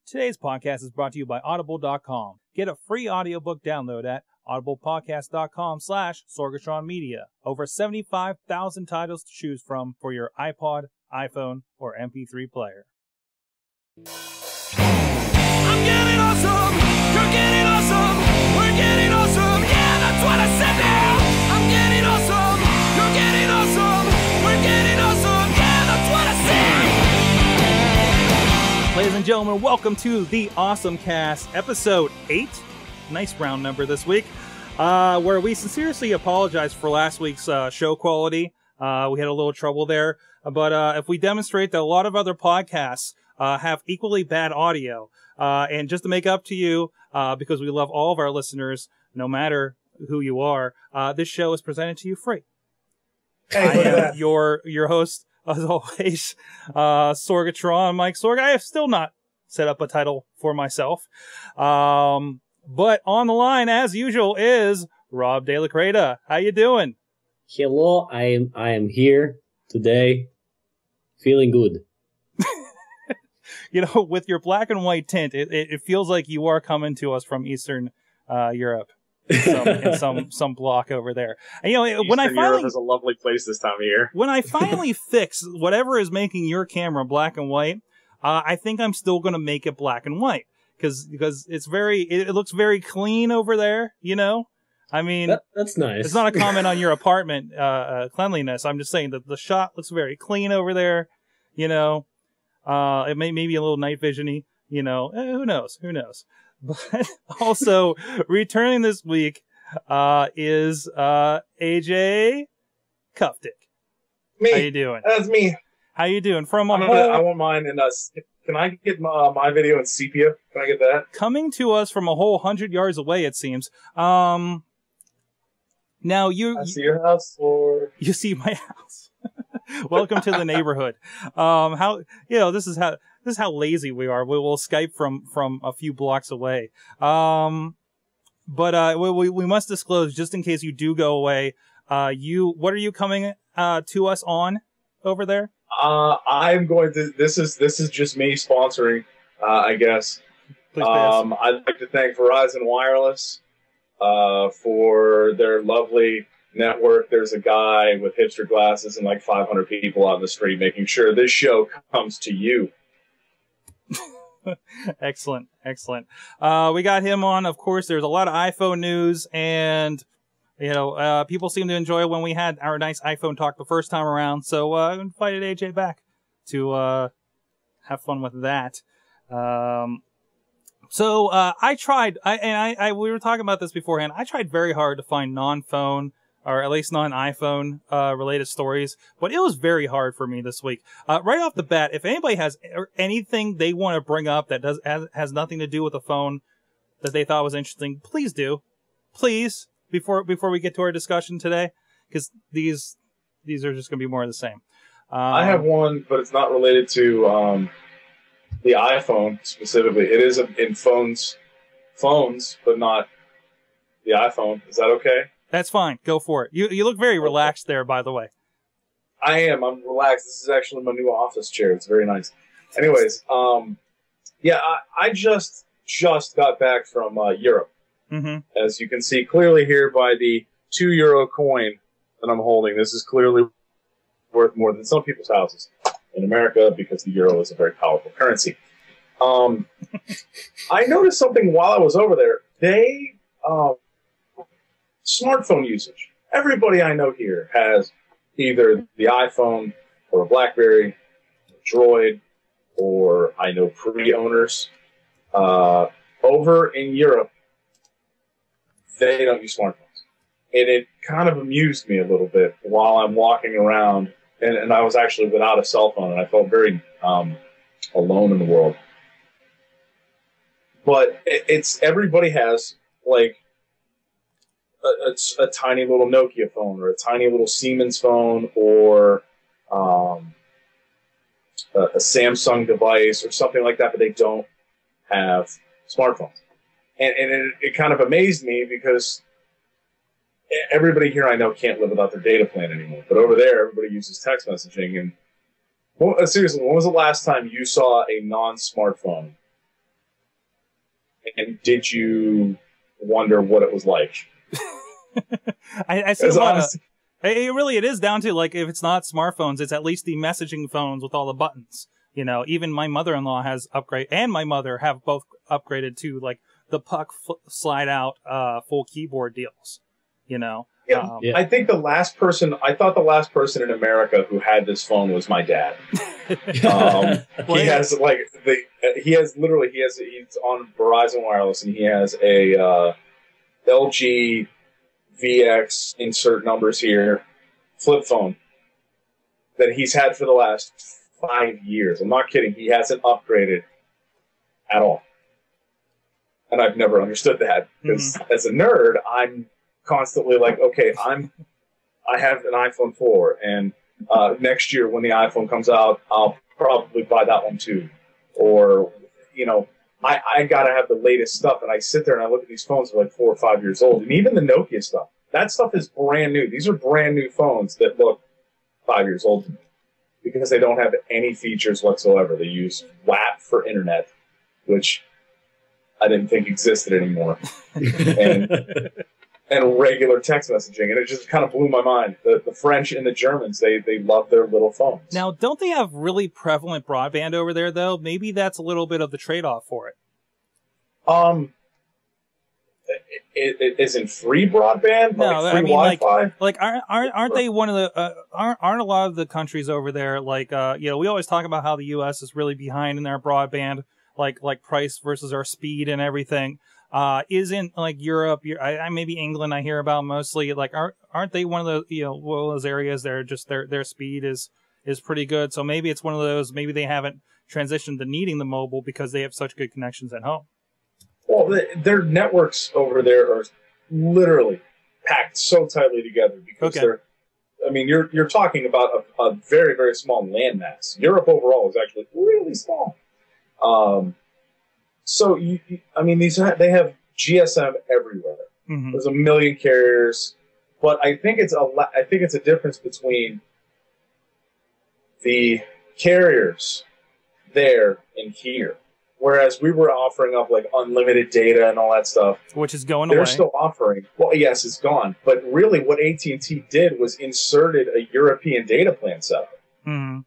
Today's podcast is brought to you by Audible.com. Get a free audiobook download at audiblepodcast.com/Sorgatron Media. Over 75,000 titles to choose from for your iPod, iPhone, or MP3 player. I'm getting awesome, you're getting awesome, we're getting awesome, yeah, that's what I said now. I'm getting awesome, you're getting awesome, we're getting awesome, yeah, that's what I said. Ladies and gentlemen, welcome to the AwesomeCast, episode 8. Nice round number this week, where we sincerely apologize for last week's show quality. We had a little trouble there, but if we demonstrate that a lot of other podcasts have equally bad audio, and just to make up to you, because we love all of our listeners, no matter who you are, this show is presented to you free. Hey, I am your host, as always, Sorgatron, Mike Sorg. I have still not set up a title for myself. But on the line, as usual, is Rob De La Creta. How you doing? Hello, I am here today, feeling good. You know, with your black and white tint, it feels like you are coming to us from Eastern Europe, in some block over there. And, you know, when I finally, Europe is a lovely place this time of year. When I finally fix whatever is making your camera black and white, I think I'm still going to make it black and white because it looks very clean over there. You know, I mean, that's nice. It's not a comment on your apartment cleanliness. I'm just saying that the shot looks very clean over there. You know. It may be a little night vision-y, you know, who knows? But also, returning this week, is, AJ Kuftic. Me. How you doing? That's me. How you doing? I want mine in can I get my video in sepia? Can I get that? Coming to us from a whole 100 yards away, it seems. Now I see your house, or you see my house. Welcome to the neighborhood. This is how lazy we are. We will Skype from a few blocks away. But we must disclose, just in case you do go away. What are you coming to us on over there? I'm going to. This is just me sponsoring. I guess. Please pass. I'd like to thank Verizon Wireless for their lovely network. There's a guy with hipster glasses and like 500 people on the street making sure this show comes to you. Excellent. We got him on. Of course, there's a lot of iPhone news, and people seem to enjoy when we had our nice iPhone talk the first time around. So I invited AJ back to have fun with that. So I tried, we were talking about this beforehand. I tried very hard to find non-phone, or at least non-iPhone related stories, but it was very hard for me this week. Right off the bat, if anybody has anything they want to bring up that has nothing to do with the phone that they thought was interesting, please do. Please, before we get to our discussion today, because these are just going to be more of the same. I have one, but it's not related to the iPhone specifically. It is in phones, but not the iPhone. Is that okay? That's fine. Go for it. You look very relaxed there, by the way. I am. I'm relaxed. This is actually my new office chair. It's very nice. Anyways, I just got back from Europe. Mm-hmm. As you can see clearly here by the €2 coin that I'm holding, this is clearly worth more than some people's houses in America because the euro is a very powerful currency. I noticed something while I was over there. They... smartphone usage. Everybody I know here has either the iPhone or a BlackBerry, a Droid, or I know pre-owners. Over in Europe, they don't use smartphones. And it kind of amused me a little bit while I'm walking around, and I was actually without a cell phone, and I felt very alone in the world. But it's everybody has, like, a tiny little Nokia phone or a tiny little Siemens phone or a Samsung device or something like that, but they don't have smartphones. And it kind of amazed me because everybody here I know can't live without their data plan anymore. But over there, everybody uses text messaging. And well, seriously, when was the last time you saw a non-smartphone And did you wonder what it was like? I see a lot of... It is down to, like, if it's not smartphones, it's at least the messaging phones with all the buttons. You know, even my mother-in-law has upgrade, and my mother have both upgraded to, like, the puck slide out full keyboard deals. You know? Yeah, I think the last person in America who had this phone was my dad. He's on Verizon Wireless, and he has a LG VX, insert numbers here, flip phone that he's had for the last 5 years. I'm not kidding. He hasn't upgraded at all. And I've never understood that because as a nerd, I'm constantly like, okay, I have an iPhone 4, and next year when the iPhone comes out, I'll probably buy that one too. Or, you know, I gotta have the latest stuff, and I sit there and I look at these phones that are like 4 or 5 years old, and even the Nokia stuff, that stuff is brand new. These are brand new phones that look 5 years old to me because they don't have any features whatsoever. They use WAP for internet, which I didn't think existed anymore. And regular text messaging, and it just kind of blew my mind. The French and the Germans, they love their little phones. Now, don't they have really prevalent broadband over there, though? Maybe that's a little bit of the trade-off for it. It isn't free broadband? No, like free I mean, Wi-Fi? like aren't they one of the aren't a lot of the countries over there like you know, we always talk about how the U.S. is really behind in their broadband, like price versus our speed and everything. Isn't like Europe, maybe England I hear about mostly, like aren't they one of the, you know, one of those areas that are just their speed is pretty good. So maybe it's one of those, maybe they haven't transitioned to needing the mobile because they have such good connections at home. Well, their networks over there are literally packed so tightly together because you're talking about a very, very small landmass. Europe overall is actually really small. So they have GSM everywhere. Mm-hmm. There's a million carriers, but I think it's a difference between the carriers there and here. Whereas we were offering up like unlimited data and all that stuff, which is going away. They're still offering. Well, yes, it's gone. But really, what AT&T did was inserted a European data plan setup. Mm-hmm.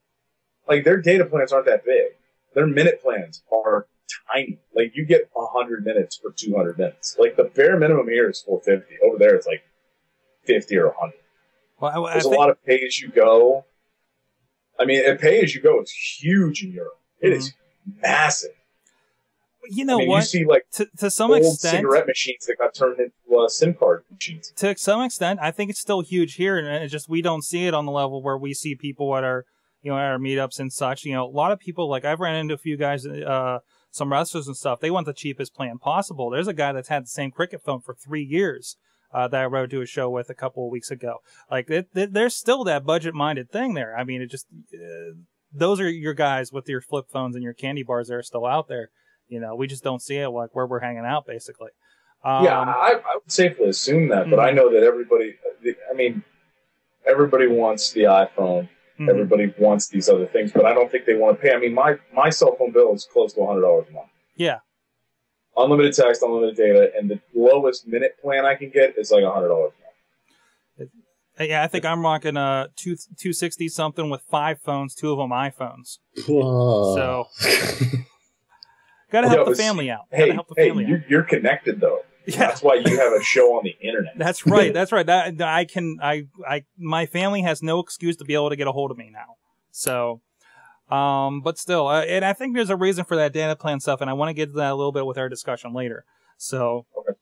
Like their data plans aren't that big. Their minute plans are tiny. Like you get 100 minutes for 200 minutes. Like the bare minimum here is 450. Over there, it's like 50 or 100. Well, There's a lot of pay as you go. I mean, and pay as you go is huge in Europe. It is massive. You know what? You see, like, to some old extent, cigarette machines that got turned into SIM card machines. To some extent, I think it's still huge here, and it's just we don't see it on the level where we see people at our, you know, at our meetups and such. You know, a lot of people, like I've ran into a few guys, some wrestlers and stuff. They want the cheapest plan possible. There's a guy that's had the same cricket phone for 3 years that I rode to a show with a couple of weeks ago. Like, there's still that budget-minded thing there. I mean, it just those are your guys with your flip phones and your candy bars that are still out there. You know, we just don't see it like where we're hanging out, basically. I would safely assume that, but I know that everybody wants the iPhone. Mm-hmm. Everybody wants these other things, but I don't think they want to pay. I mean, my cell phone bill is close to $100 a month. Yeah. Unlimited text, unlimited data, and the lowest minute plan I can get is like $100 a month. Yeah, I think I'm rocking 260 something with 5 phones, 2 of them iPhones. Whoa. So... Gotta help the family out. You're connected though. Yeah. That's why you have a show on the internet. That's right. That's right. My family has no excuse to be able to get a hold of me now. So, but still, and I think there's a reason for that data plan stuff, and I want to get to that a little bit with our discussion later. So, okay.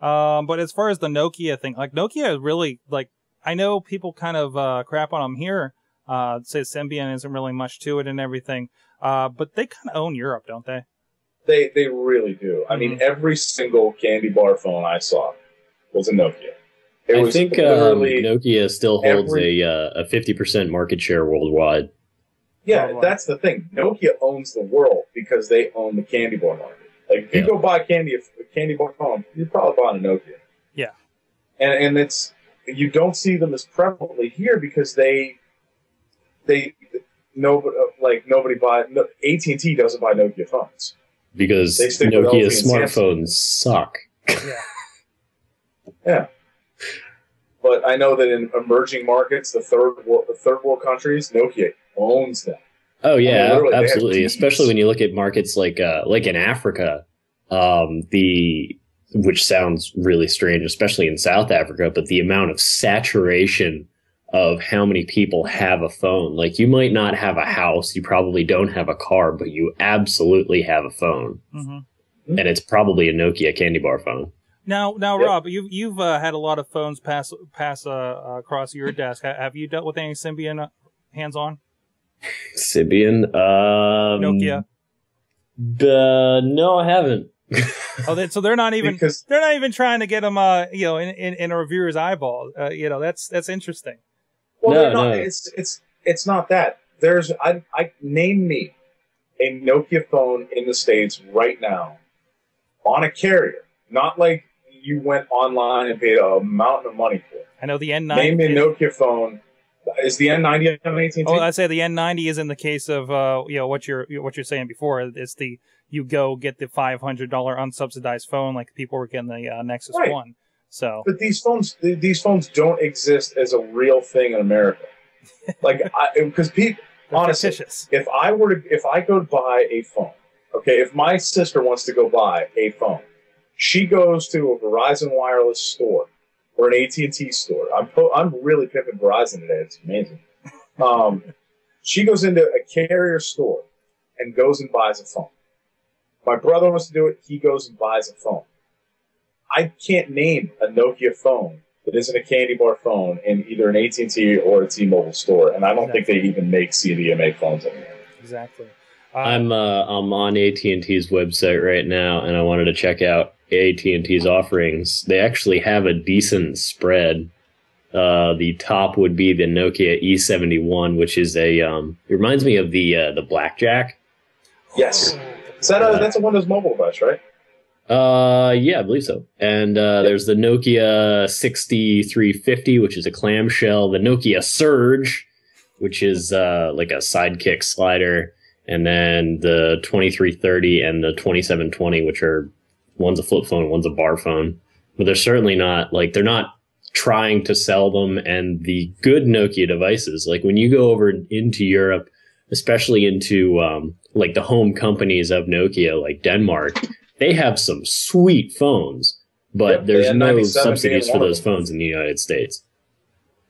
But as far as the Nokia thing, like Nokia is really like, I know people kind of crap on them here. Say Symbian isn't really much to it and everything. But they kind of own Europe, don't they? They really do. I mean, every single candy bar phone I saw was a Nokia. I think Nokia still holds a 50% market share worldwide. Yeah, that's the thing. Nokia owns the world because they own the candy bar market. Like, if you go buy a candy bar phone, you're probably buying a Nokia. Yeah. And it's, you don't see them as prevalently here because nobody buys, AT&T doesn't buy Nokia phones. because Nokia smartphones suck. Yeah. But I know that in emerging markets, the third world countries, Nokia owns them. Oh yeah, absolutely. Especially when you look at markets like in Africa, which sounds really strange, especially in South Africa, but the amount of saturation of how many people have a phone. Like, you might not have a house, you probably don't have a car, but you absolutely have a phone, and it's probably a Nokia candy bar phone. Now, Rob, you've had a lot of phones pass across your desk. Have you dealt with any Symbian hands-on? Symbian? Nokia? No, I haven't. So they're not even trying to get them in a reviewer's eyeball. That's interesting. Well, no. It's not that. Name me a Nokia phone in the States right now on a carrier, not like you went online and paid a mountain of money for it. I know the N90. Name me a Nokia phone. Is the N90 on AT&T? Oh, I'd say the N90 is in the case of what you're saying before. It's you go get the $500 unsubsidized phone like people were getting the Nexus One. So, but these phones don't exist as a real thing in America. Like, because people, honestly, fictitious. if I go to buy a phone, okay, if my sister wants to go buy a phone, she goes to a Verizon wireless store or an AT&T store. I'm really pimping Verizon today. It's amazing. She goes into a carrier store and goes and buys a phone. My brother wants to do it. He goes and buys a phone. I can't name a Nokia phone that isn't a candy bar phone in either an AT&T or a T-Mobile store, and I don't think they even make CDMA phones anymore. Exactly. I'm on AT&T's website right now, and I wanted to check out AT&T's offerings. They actually have a decent spread. The top would be the Nokia E71, which is it reminds me of the Blackjack. Yes. That's a Windows Mobile device, right? Yeah, I believe so. And there's the Nokia 6350, which is a clamshell. The Nokia Surge, which is like a sidekick slider. And then the 2330 and the 2720, which are one's a flip phone, one's a bar phone. But they're certainly not they're not trying to sell them. And the good Nokia devices, like when you go over into Europe, especially into like the home companies of Nokia, like Denmark, they have some sweet phones, but there's no subsidies for those phones in the United States.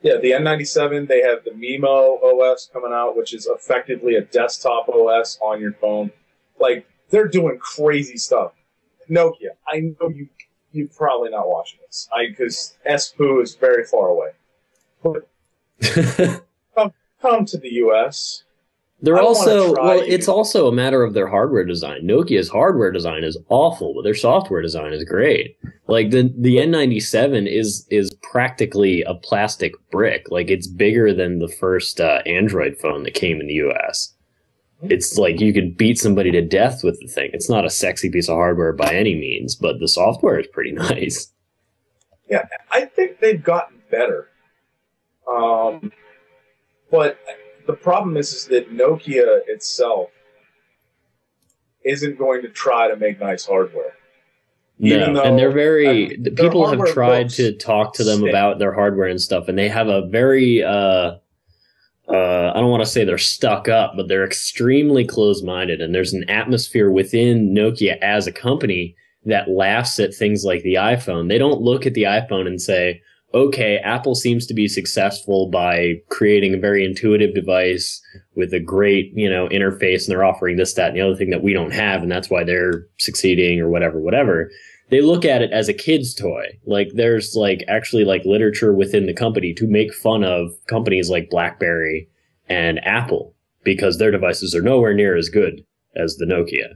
Yeah, the N97, they have the MIMO OS coming out, which is effectively a desktop OS on your phone. Like, they're doing crazy stuff. Nokia, I know you're probably not watching this, because SPU is very far away. But come to the U.S., They're also, it's also a matter of their hardware design. Nokia's hardware design is awful, but their software design is great. Like the N97 is practically a plastic brick. Like, it's bigger than the first Android phone that came in the US. It's like you could beat somebody to death with the thing. It's not a sexy piece of hardware by any means, but the software is pretty nice. Yeah, I think they've gotten better. But the problem is that Nokia itself isn't going to try to make nice hardware. No, and they're very... people have tried to talk to them about their hardware and stuff, and they have a very... I don't want to say they're stuck up, but they're extremely closed-minded, and there's an atmosphere within Nokia as a company that laughs at things like the iPhone. They don't look at the iPhone and say, okay, Apple seems to be successful by creating a very intuitive device with a great, interface, and they're offering this, that, and the other thing that we don't have, and that's why they're succeeding or whatever. They look at it as a kid's toy. Like, there's actually literature within the company to make fun of companies like BlackBerry and Apple because their devices are nowhere near as good as the Nokia.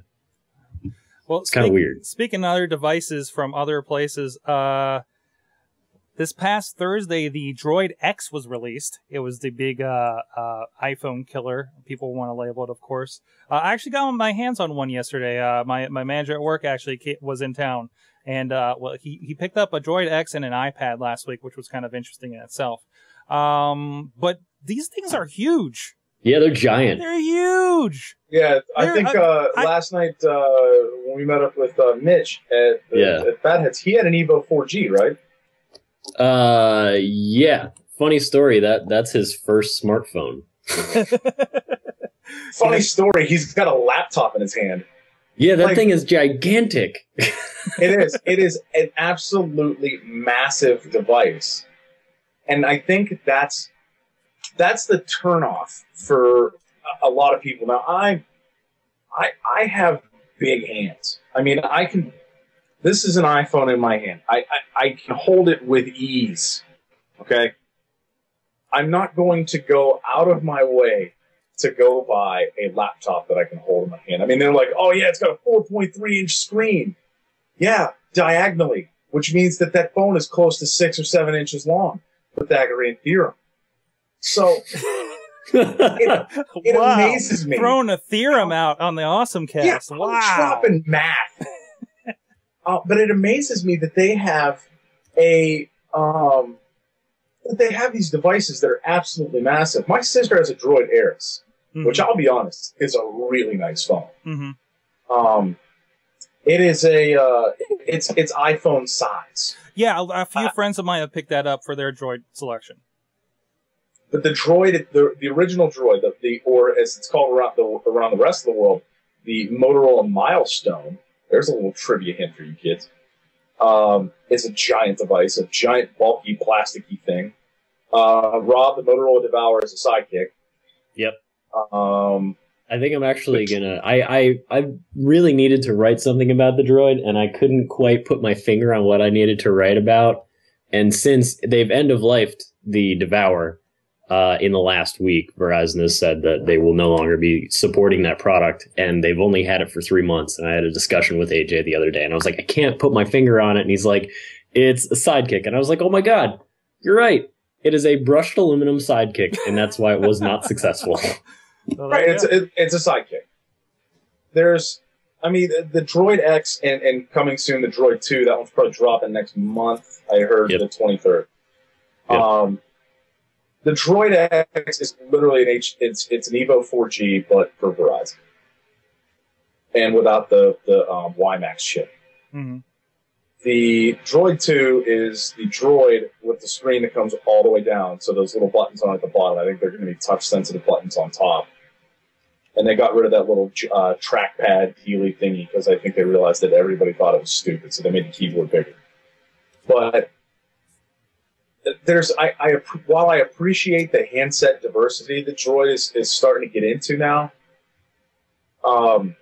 Well, it's kind of weird. Speaking of other devices from other places, this past Thursday, the Droid X was released. It was the big iPhone killer. People want to label it, of course. I actually got my hands on one yesterday. My manager at work actually was in town. And he picked up a Droid X and an iPad last week, which was kind of interesting in itself. But these things are huge. Yeah, they're giant. They're huge. Yeah, I think last night when we met up with Mitch at Fatheads, he had an Evo 4G, right? Yeah. Funny story. That's his first smartphone. Funny story. He's got a laptop in his hand. Yeah, that thing is gigantic. It is an absolutely massive device, and I think that's the turnoff for a lot of people. Now, I have big hands. I mean, I can. This is an iPhone in my hand. I can hold it with ease. Okay, I'm not going to go out of my way to go buy a laptop that I can hold in my hand. I mean, they're like, oh yeah, it's got a 4.3-inch screen. Yeah, diagonally, which means that phone is close to 6 or 7 inches long. Pythagorean theorem. So it amazes me. Throwing a theorem out on the AwesomeCast. Yeah, wow. I'm dropping math. But it amazes me that they have these devices that are absolutely massive. My sister has a Droid X, which I'll be honest is a really nice phone. It is it's iPhone size. Yeah, a few friends of mine have picked that up for their Droid selection. But the Droid, the original Droid, or as it's called around the rest of the world, the Motorola Milestone. There's a little trivia hint for you kids. It's a giant device, a giant, bulky, plasticky thing. Rob, the Motorola Devourer, is a sidekick. Yep. I think I'm actually gonna. I really needed to write something about the Droid, and I couldn't quite put my finger on what I needed to write about. And since they've end-of-lifed the Devourer in the last week, Verizon has said that they will no longer be supporting that product, and they've only had it for 3 months. And I had a discussion with AJ the other day, and I was like, I can't put my finger on it. And he's like, it's a sidekick. And I was like, oh my God, you're right. It is a brushed aluminum sidekick, and that's why it was not successful. Right, it's a sidekick. The Droid X and coming soon, the Droid 2, that one's probably dropping next month. I heard the 23rd. Yep. The Droid X is literally it's an Evo 4G, but for Verizon. And without the WiMAX chip. The Droid 2 is the Droid with the screen that comes all the way down, so those little buttons on at the bottom. I think they're going to be touch-sensitive buttons on top. And they got rid of that little trackpad Healy thingy because I think they realized that everybody thought it was stupid, so they made the keyboard bigger. But while I appreciate the handset diversity that Droid is starting to get into now, I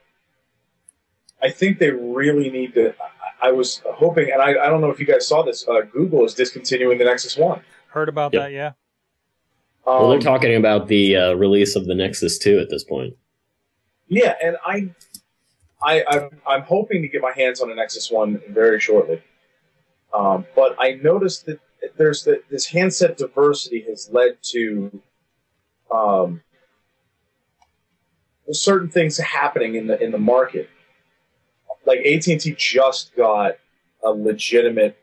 think they really need to. I was hoping, and I don't know if you guys saw this. Google is discontinuing the Nexus 1. Heard about that, yeah. Well, they're talking about the release of the Nexus 2 at this point. Yeah, and I'm hoping to get my hands on a Nexus 1 very shortly. But I noticed that this handset diversity has led to certain things happening in the market. Like AT&T just got a legitimate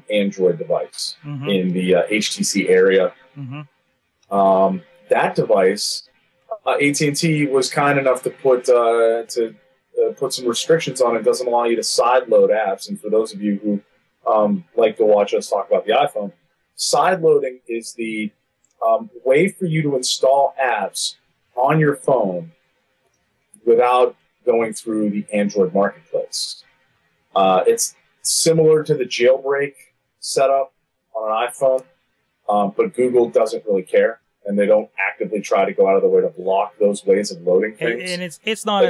Android device in the HTC area. That device, AT&T was kind enough to put some restrictions on it. Doesn't allow you to sideload apps. And for those of you who like to watch us talk about the iPhone, sideloading is the way for you to install apps on your phone without going through the Android marketplace. It's similar to the jailbreak setup on an iPhone, but Google doesn't really care, and they don't actively try to go out of their way to block those ways of loading things. And it's not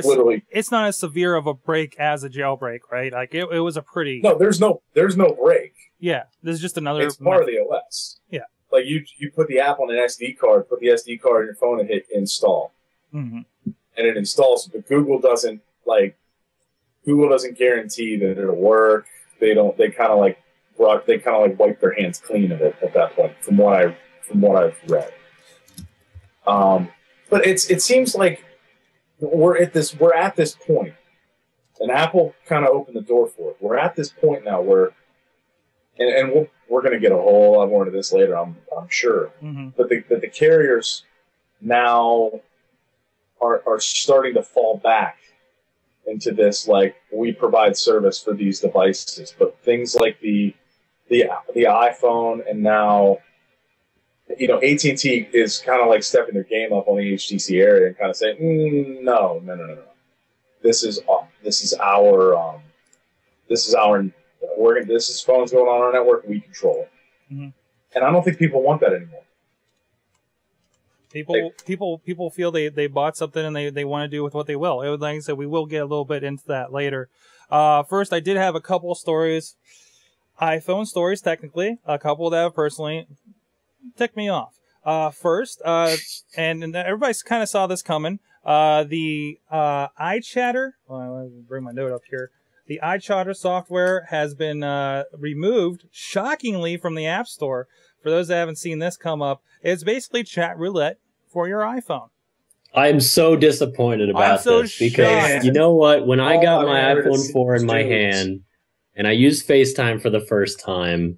it's not as severe of a break as a jailbreak, right? Like it was a pretty there's no break. Yeah, this is just another. It's part of the OS. Yeah, like you put the app on an SD card, put the SD card in your phone, and hit install. And it installs, but Google doesn't guarantee that it'll work. They kind of like wipe their hands clean of it at that point, from what I've read. But it seems like we're at this point, and Apple kind of opened the door for it. We're at this point now where, and we're going to get a whole lot more into this later, I'm sure. But the carriers now are starting to fall back into this, like, we provide service for these devices. But things like the iPhone, and now, AT&T is kind of like stepping their game up on the HTC area and kind of saying, no. This is phones going on our network. We control it. Mm-hmm. And I don't think people want that anymore. People feel they bought something and they want to do with what they will. Like I said, we will get a little bit into that later. First, I did have a couple stories, iPhone stories technically, a couple that have personally ticked me off. First, and everybody kind of saw this coming. The iChatter. Well, let me bring my note up here. The iChatter software has been removed, shockingly, from the App Store. For those that haven't seen this come up, it's basically chat roulette for your iPhone. I'm so disappointed about this because you know what? When I got my iPhone 4 in my hand and I used FaceTime for the first time,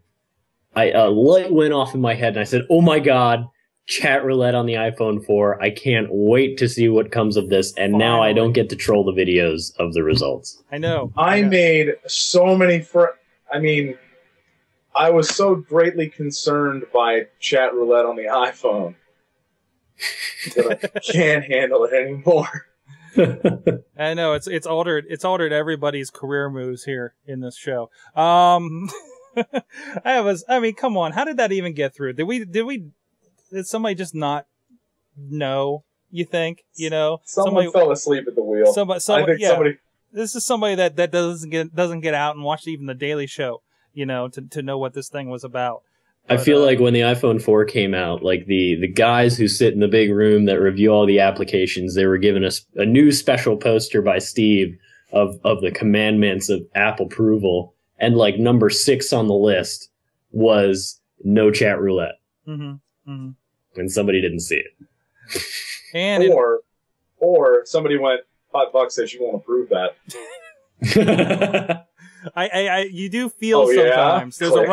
a light went off in my head and I said, "Oh my God, chat roulette on the iPhone 4. I can't wait to see what comes of this." And now I don't get to troll the videos of the results. I know. I made so many I was so greatly concerned by chat roulette on the iPhone that I can't handle it anymore. I know it's altered everybody's career moves here in this show. Come on, how did that even get through? Did somebody just not know, you think? Somebody fell asleep at the wheel. Somebody. This is somebody that doesn't get out and watch even the Daily Show, to know what this thing was about. But, I feel like when the iPhone 4 came out, like the guys who sit in the big room that review all the applications, they were given us a new special poster by Steve of the commandments of app approval, and like number 6 on the list was no chat roulette. Mm-hmm. Mm-hmm. And somebody didn't see it. And or somebody went, $5 says you won't approve that. You do feel sometimes there's a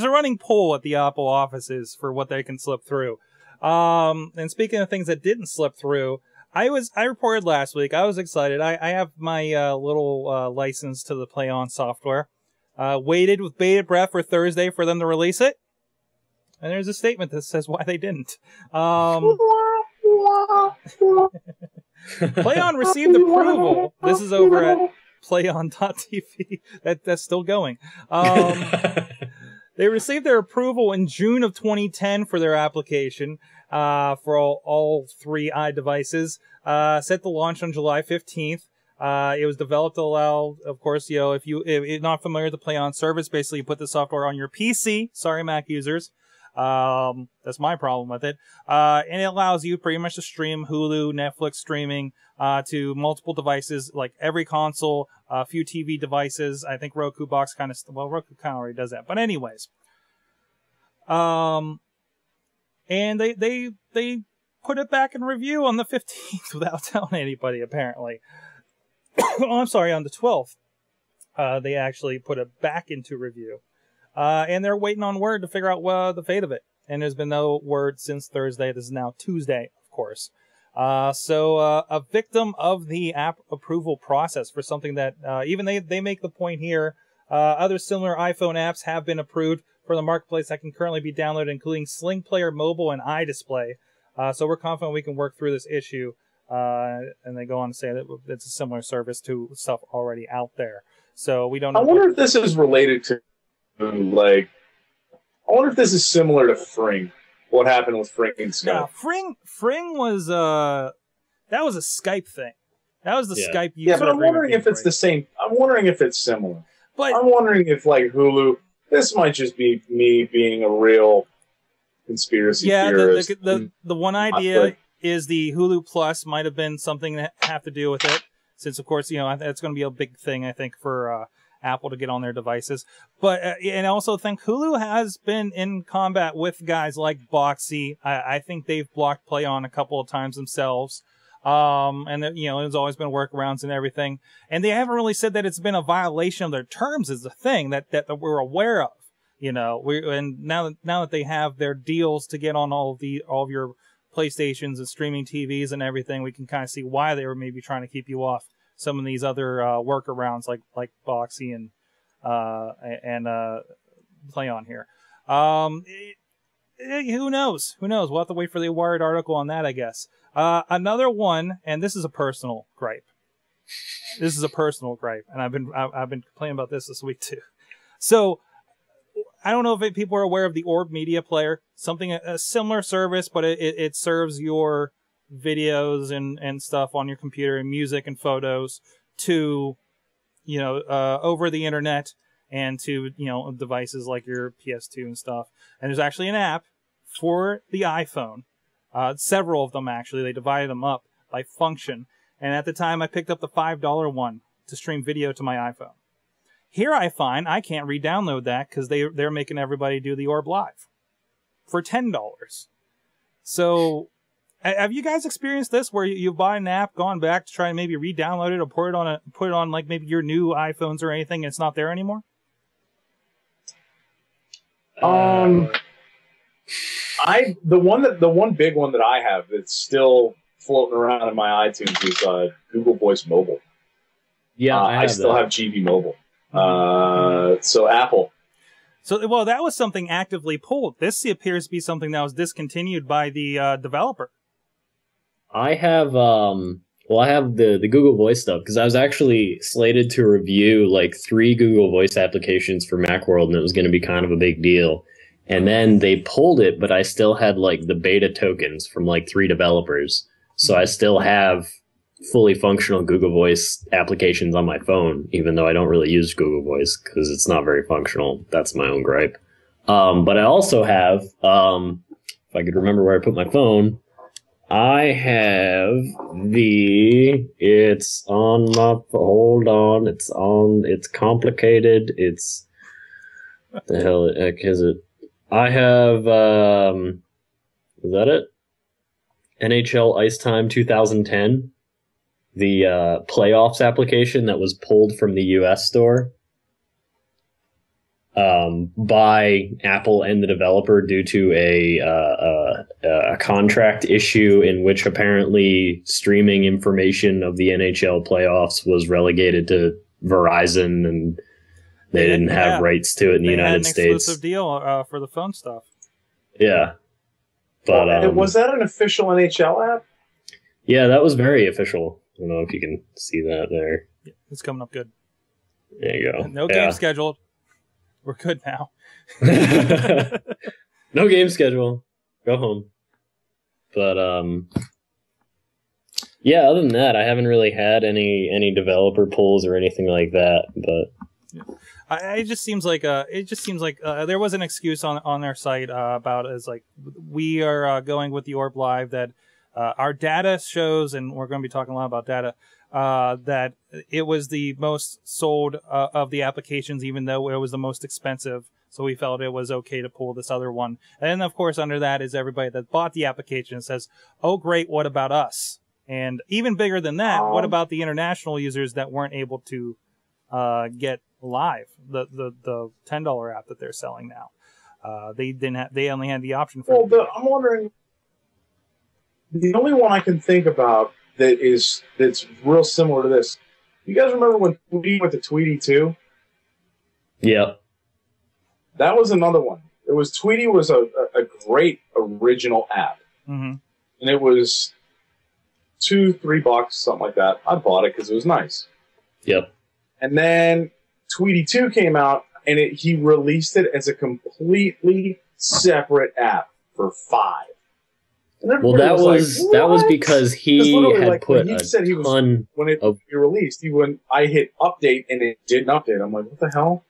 running poll at the Apple offices for what they can slip through. And speaking of things that didn't slip through, I reported last week. I was excited. I have my little license to the Play On software. Waited with bated breath for Thursday for them to release it. And there's a statement that says why they didn't. Play On received approval. This is over at PlayOn.tv. That's still going. They received their approval in June of 2010 for their application for all 3 iDevices. Set to launch on July 15th. It was developed to allow, of course, if you're not familiar with the Play On service, basically you put the software on your PC. Sorry, Mac users. That's my problem with it. And it allows you pretty much to stream Hulu, Netflix streaming, to multiple devices, like every console, a few TV devices. I think Roku box Roku kind of already does that. But anyways, and they put it back in review on the 15th without telling anybody, apparently. I'm sorry, on the 12th, they actually put it back into review. And they're waiting on word to figure out the fate of it. And there's been no word since Thursday. This is now Tuesday, of course. So a victim of the app approval process for something that even they make the point here. Other similar iPhone apps have been approved for the marketplace that can currently be downloaded, including Sling Player Mobile and iDisplay. So we're confident we can work through this issue. And they go on to say that it's a similar service to stuff already out there. So we don't know. I wonder if this is related to, I wonder if this is similar to Fring. What happened with Fring and Skype? No, Fring was that was a Skype thing. That was the Skype user. Yeah, but I'm wondering if it's the same. I'm wondering if it's similar. But I'm wondering if, like, Hulu, this might just be me being a real conspiracy theorist. The one idea is the Hulu Plus might have been something that have to do with it, since of course that's going to be a big thing I think for Apple to get on their devices. But and I also think Hulu has been in combat with guys like Boxy. I think they've blocked Play On a couple of times themselves. And there's always been workarounds and everything. And they haven't really said that it's been a violation of their terms is the thing that we're aware of. And now that they have their deals to get on all of your PlayStations and streaming TVs and everything, we can kind of see why they were maybe trying to keep you off some of these other workarounds like Boxy and Play On here. Who knows? Who knows? We'll have to wait for the Wired article on that, I guess. Another one, and this is a personal gripe. This is a personal gripe, and I've been complaining about this week too. So, I don't know if people are aware of the Orb Media Player, a similar service, but it serves your videos and stuff on your computer and music and photos to, over the internet and to, devices like your PS2 and stuff. And there's actually an app for the iPhone. Several of them, actually. They divided them up by function. And at the time, I picked up the $5 one to stream video to my iPhone. Here I find I can't re-download that because they're making everybody do the Orb Live for $10. So, have you guys experienced this where you buy an app, gone back to try and maybe re-download it or put it on like maybe your new iPhones or anything, and it's not there anymore? The one big one that I have that's still floating around in my iTunes is Google Voice Mobile. Yeah, I still have GB Mobile. So Apple. So, well, that was something actively pulled. This appears to be something that was discontinued by the developer. I have, I have the Google Voice stuff because I was actually slated to review like 3 Google Voice applications for Macworld, and it was going to be kind of a big deal. And then they pulled it, but I still had like the beta tokens from like 3 developers. So I still have fully functional Google Voice applications on my phone, even though I don't really use Google Voice because it's not very functional. That's my own gripe. But I also have, if I could remember where I put my phone, I have it's on my, hold on, it's complicated. It's, what the hell the heck is it? I have, is that it? NHL Ice Time 2010. The playoffs application that was pulled from the US store by Apple and the developer due to a contract issue in which apparently streaming information of the NHL playoffs was relegated to Verizon, and they didn't have rights to it in the United States. They had an exclusive deal for the phone stuff. Yeah. But was that an official NHL app? Yeah, that was very official. I don't know if you can see that there. Yeah, it's coming up good. There you go. No game scheduled. We're good now. No game schedule. Go home. But yeah, other than that, I haven't really had any developer pulls or anything like that. But it just seems like there was an excuse on their site about it as like we are going with the Orb Live that. Our data shows, and we're going to be talking a lot about data, that it was the most sold of the applications, even though it was the most expensive. So we felt it was okay to pull this other one. And then, of course, under that is everybody that bought the application and says, oh, great, what about us? And even bigger than that, what about the international users that weren't able to get Live, the $10 app that they're selling now? They only had the option for. Well, I'm wondering. The only one I can think about that's real similar to this. You guys remember when Tweety went to Tweety 2? Yeah. That was another one. Tweety was a great original app. Mm-hmm. And it was $2-3, something like that. I bought it because it was nice. Yep. And then Tweety 2 came out, and he released it as a completely separate app for $5. Well, that was because he had put a ton when it released. I hit update and it didn't update. I'm like, what the hell?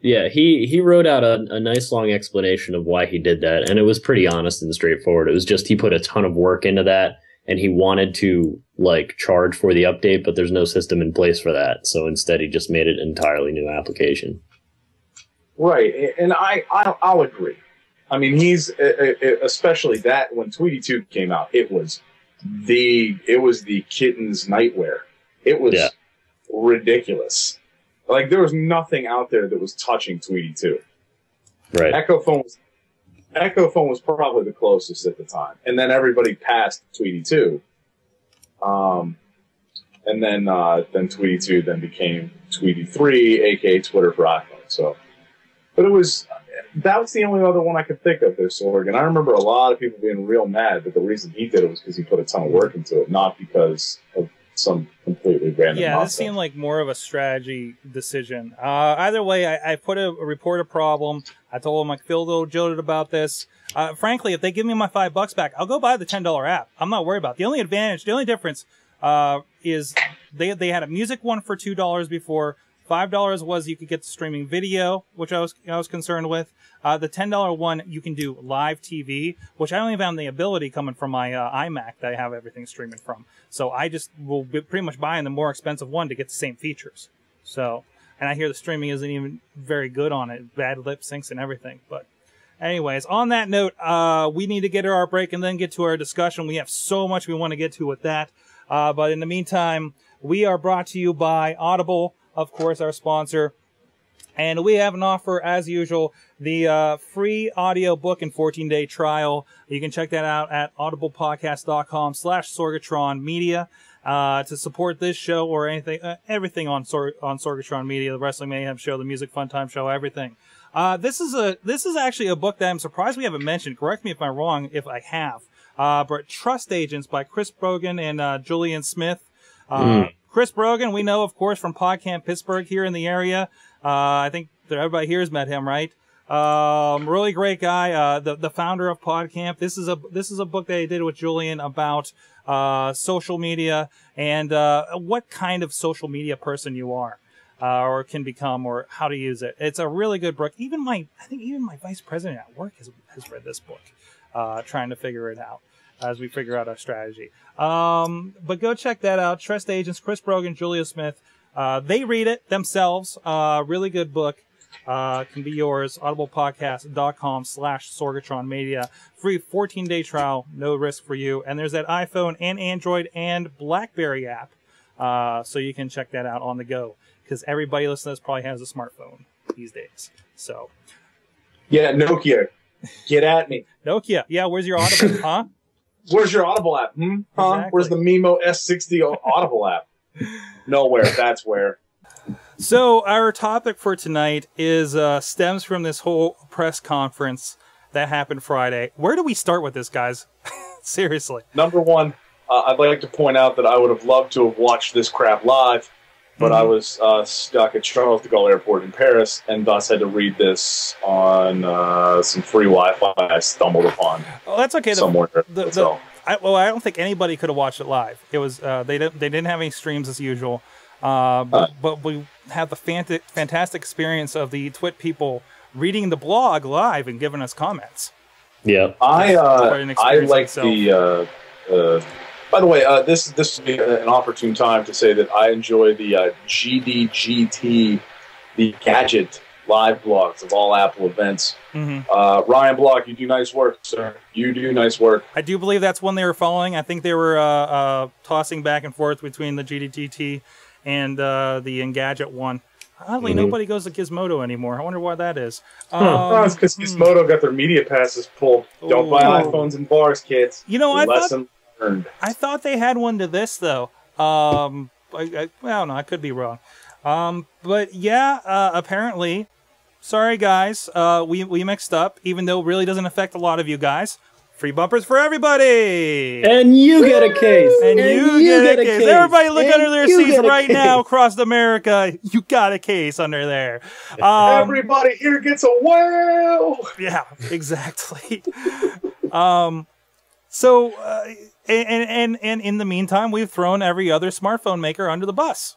Yeah, he wrote out a nice long explanation of why he did that, and it was pretty honest and straightforward. It was just he put a ton of work into that, and he wanted to like charge for the update, but there's no system in place for that. So instead, he just made it an entirely new application. Right, and I'll agree. I mean, he's especially that when Tweety 2 came out, it was the kitten's nightwear. It was ridiculous. Like there was nothing out there that was touching Tweety 2. Right. Echo Phone Echo phone was probably the closest at the time, and then everybody passed Tweety 2. And then Tweety 2 then became Tweety 3, aka Twitter for iPhone. So, but that was the only other one I could think of there, Sorg. And I remember a lot of people being real mad, but the reason he did it was because he put a ton of work into it, not because of some completely random Yeah, nonsense. This seemed like more of a strategy decision. Either way, I put a report a problem. I told him I feel a little jilted about this. Frankly, if they give me my $5 back, I'll go buy the $10 app. I'm not worried about it. The only difference is they had a music one for $2 before. $5 was you could get the streaming video, which I was concerned with. The $10 one, you can do live TV, which I don't even have the ability coming from my iMac that I have everything streaming from. So I just will be pretty much buying the more expensive one to get the same features. So, and I hear the streaming isn't even very good on it, bad lip syncs and everything. But anyways, on that note, we need to get to our break and then get to our discussion. We have so much we want to get to with that. But in the meantime, we are brought to you by Audible, of course, our sponsor. And we have an offer, as usual, the free audio book and 14-day trial. You can check that out at audiblepodcast.com/Sorgatron Media to support this show or anything, everything on Sorgatron Media, the Wrestling Mayhem show, the Music Fun Time show, everything. This is actually a book that I'm surprised we haven't mentioned. Correct me if I'm wrong, if I have. But Trust Agents by Chris Brogan and Julian Smith. Chris Brogan, we know, of course, from PodCamp Pittsburgh here in the area. I think everybody here has met him, right? Really great guy. The founder of PodCamp. This is a book that he did with Julian about social media and what kind of social media person you are, or can become, or how to use it. It's a really good book. I think even my vice president at work has read this book, trying to figure it out as we figure out our strategy. But go check that out. Trust Agents, Chris Brogan, Julia Smith. They read it themselves. Really good book. Can be yours. audiblepodcast.com/Sorgatron Media. Free 14-day trial. No risk for you. And there's that iPhone and Android and BlackBerry app. So you can check that out on the go. Because everybody listening to this probably has a smartphone these days. So. Yeah, Nokia. Get at me. Nokia. Yeah, where's your Audible, huh? Where's your Audible app? Huh? Exactly. Where's the Mimo S60 Audible app? Nowhere. That's where. So our topic for tonight is stems from this whole press conference that happened Friday. Where do we start with this, guys? Seriously. Number one, I'd like to point out that I would have loved to have watched this crap live, but I was stuck at Charles de Gaulle Airport in Paris, and thus had to read this on some free Wi-Fi I stumbled upon. Oh, that's okay. Somewhere. I don't think anybody could have watched it live. It was they didn't have any streams as usual, but we had the fantastic experience of the Twit people reading the blog live and giving us comments. Yeah, I like the. By the way, this would be an opportune time to say that I enjoy the GDGT, the Gadget live blogs of all Apple events. Ryan Block, you do nice work, sir. You do nice work. I do believe that's one they were following. I think they were tossing back and forth between the GDGT and the Engadget one. Oddly, nobody goes to Gizmodo anymore. I wonder why that is. It's because Gizmodo got their media passes pulled. Don't buy iPhones in bars, kids. You know, I thought they had one to this, though. I don't know. I could be wrong. But yeah, apparently, sorry guys, we mixed up, even though it really doesn't affect a lot of you guys. Free bumpers for everybody! And you get a case! And you get a case! Everybody look under their seats right now across America. You got a case under there. Everybody here gets a wow! Yeah, exactly. So, and in the meantime, we've thrown every other smartphone maker under the bus.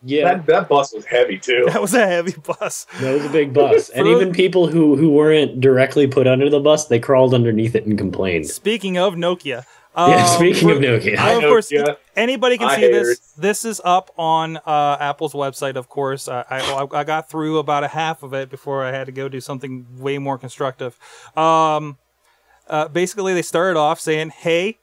Yeah, that bus was heavy too. That was a heavy bus. That was a big bus, and even people who weren't directly put under the bus, they crawled underneath it and complained. Speaking of Nokia, speaking of Nokia, of course, anybody can see this. This is up on Apple's website, of course. I got through about a half of it before I had to go do something way more constructive. Basically, they started off saying, "Hey,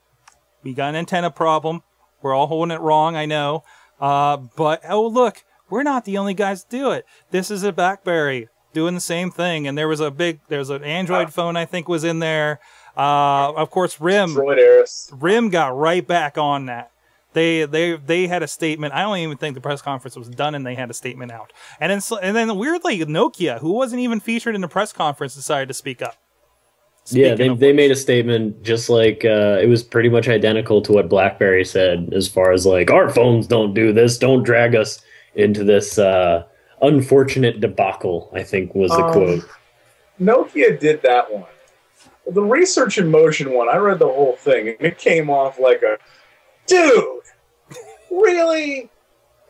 we got an antenna problem. We're all holding it wrong, I know. But, oh, look, we're not the only guys to do it. This is a BlackBerry doing the same thing. And there's an Android phone I think was in there. Of course, RIM got right back on that. They had a statement. I don't even think the press conference was done, and they had a statement out. And then weirdly, Nokia, who wasn't even featured in the press conference, decided to speak up. Yeah, they made a statement just like it was pretty much identical to what BlackBerry said, as far as like, our phones don't do this, don't drag us into this unfortunate debacle, I think was the quote. Nokia did that one. The Research in Motion one, I read the whole thing, and it came off like a, dude, really?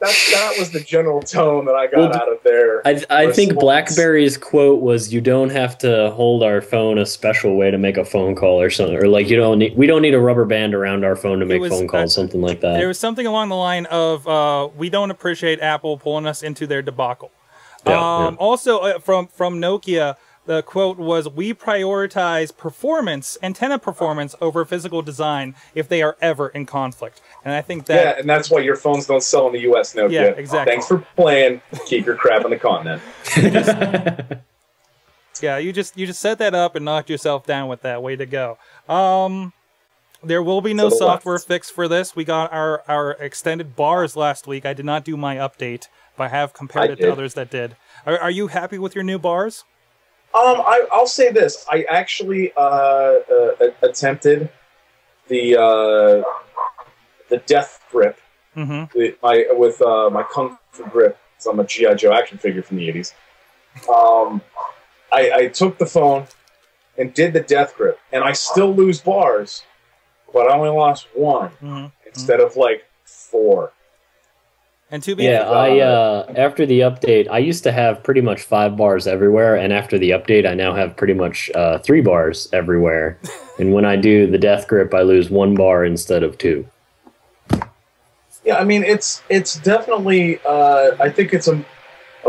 That was the general tone that I got out of there. I think BlackBerry's quote was, "You don't have to hold our phone a special way to make a phone call," or something, or like, we don't need a rubber band around our phone to make phone calls, something like that. There was something along the line of, "We don't appreciate Apple pulling us into their debacle." Also, from Nokia, the quote was, "We prioritize antenna performance over physical design if they are ever in conflict." And I think that... Yeah, and that's why your phones don't sell in the U.S., Nokia. Yeah, exactly. Thanks for playing. Keep your crap on the continent. Yeah, you just set that up and knocked yourself down with that. Way to go. There will be no software fix for this. We got our extended bars last week. I did not do my update, but I have compared it to others that did. Are you happy with your new bars? I'll say this. I actually attempted the death grip with my Kung Fu grip. So I'm a G.I. Joe action figure from the 80s. I took the phone and did the death grip, and I still lose bars, but I only lost one instead of like 4. And to be after the update, I used to have pretty much 5 bars everywhere, and after the update, I now have pretty much 3 bars everywhere. And when I do the death grip, I lose 1 bar instead of 2. Yeah, I mean, it's definitely I think it's a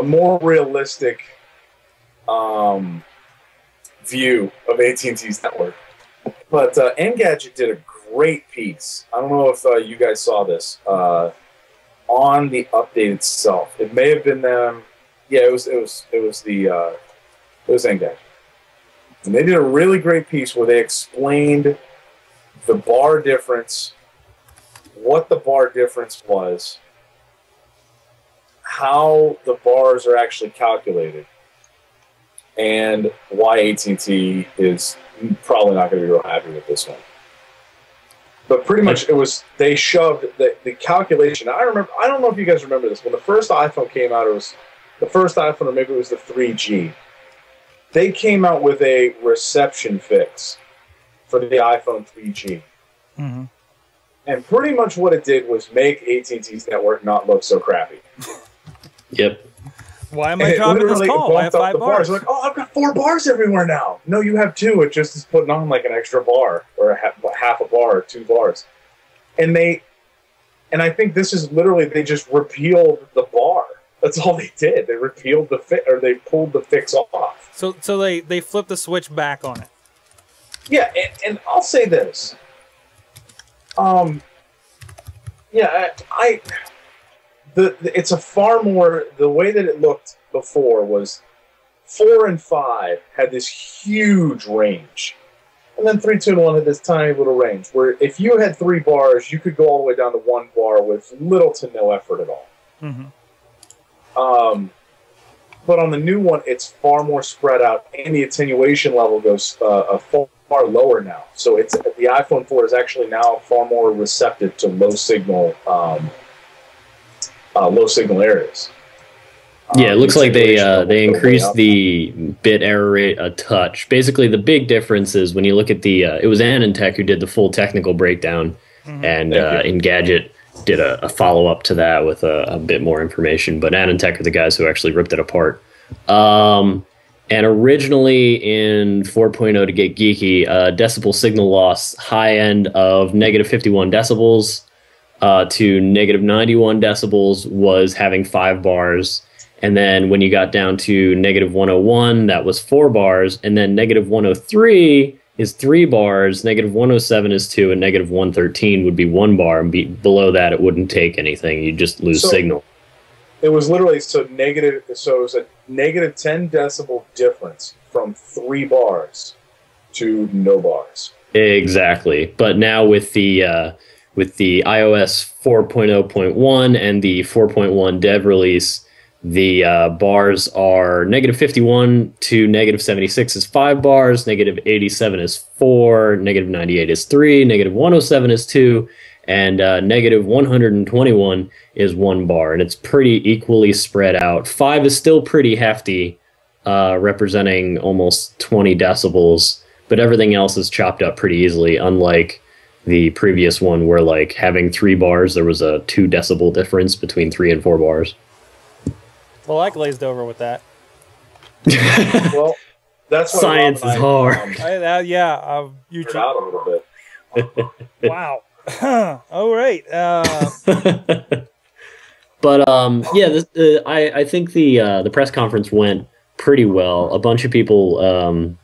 more realistic view of AT&T's network. But Engadget did a great piece. I don't know if you guys saw this. On the update itself, it may have been them. Yeah, it was Engadget, and they did a really great piece where they explained the bar difference, what the bar difference was, how the bars are actually calculated, and why AT&T is probably not going to be real happy with this one. But pretty much they shoved the calculation. I don't know if you guys remember this. When the first iPhone came out, it was the first iPhone, or maybe it was the 3G. They came out with a reception fix for the iPhone 3G. And pretty much what it did was make AT&T's network not look so crappy. Yep. Why am I dropping this call? I have 5 bars. Like, oh, I've got 4 bars everywhere now. No, you have 2. It just is putting on like an extra bar, or half a bar, or 2 bars. And I think this is literally, they just repealed the bar. That's all they did. They repealed they pulled the fix off. So they flipped the switch back on it. Yeah, and I'll say this. It's a far more, the way that it looked before was 4 and 5 had this huge range. And then 3, 2, and 1 had this tiny little range where if you had 3 bars, you could go all the way down to 1 bar with little to no effort at all. But on the new one, it's far more spread out, and the attenuation level goes far lower now. So the iPhone 4 is actually now far more receptive to low signal areas. Yeah, it looks like they increased the bit error rate a touch. Basically, the big difference is when you look at it was AnandTech who did the full technical breakdown, and Engadget did a follow-up to that with a bit more information. But AnandTech are the guys who actually ripped it apart. And originally in 4.0, to get geeky, decibel signal loss, high end of negative 51 decibels to negative 91 decibels was having 5 bars. And then when you got down to negative 101, that was 4 bars. And then negative 103 is 3 bars, negative 107 is 2, and negative 113 would be 1 bar. And below that, it wouldn't take anything. You just lose signal. It was literally so it was a negative 10 decibel difference from 3 bars to no bars. Exactly. But now with the iOS 4.0.1 and the 4.1 dev release, the bars are negative 51 to negative 76 is 5 bars, negative 87 is 4, negative 98 is 3, negative 107 is 2, and negative 121 is 1 bar. And it's pretty equally spread out. 5 is still pretty hefty, representing almost 20 decibels, but everything else is chopped up pretty easily, unlike the previous one where, like, having 3 bars, there was a 2 decibel difference between 3 and 4 bars. Well, I glazed over with that. Well, that's what science is hard. You out a little bit. Wow. All right. But yeah, I think the press conference went pretty well. A bunch of people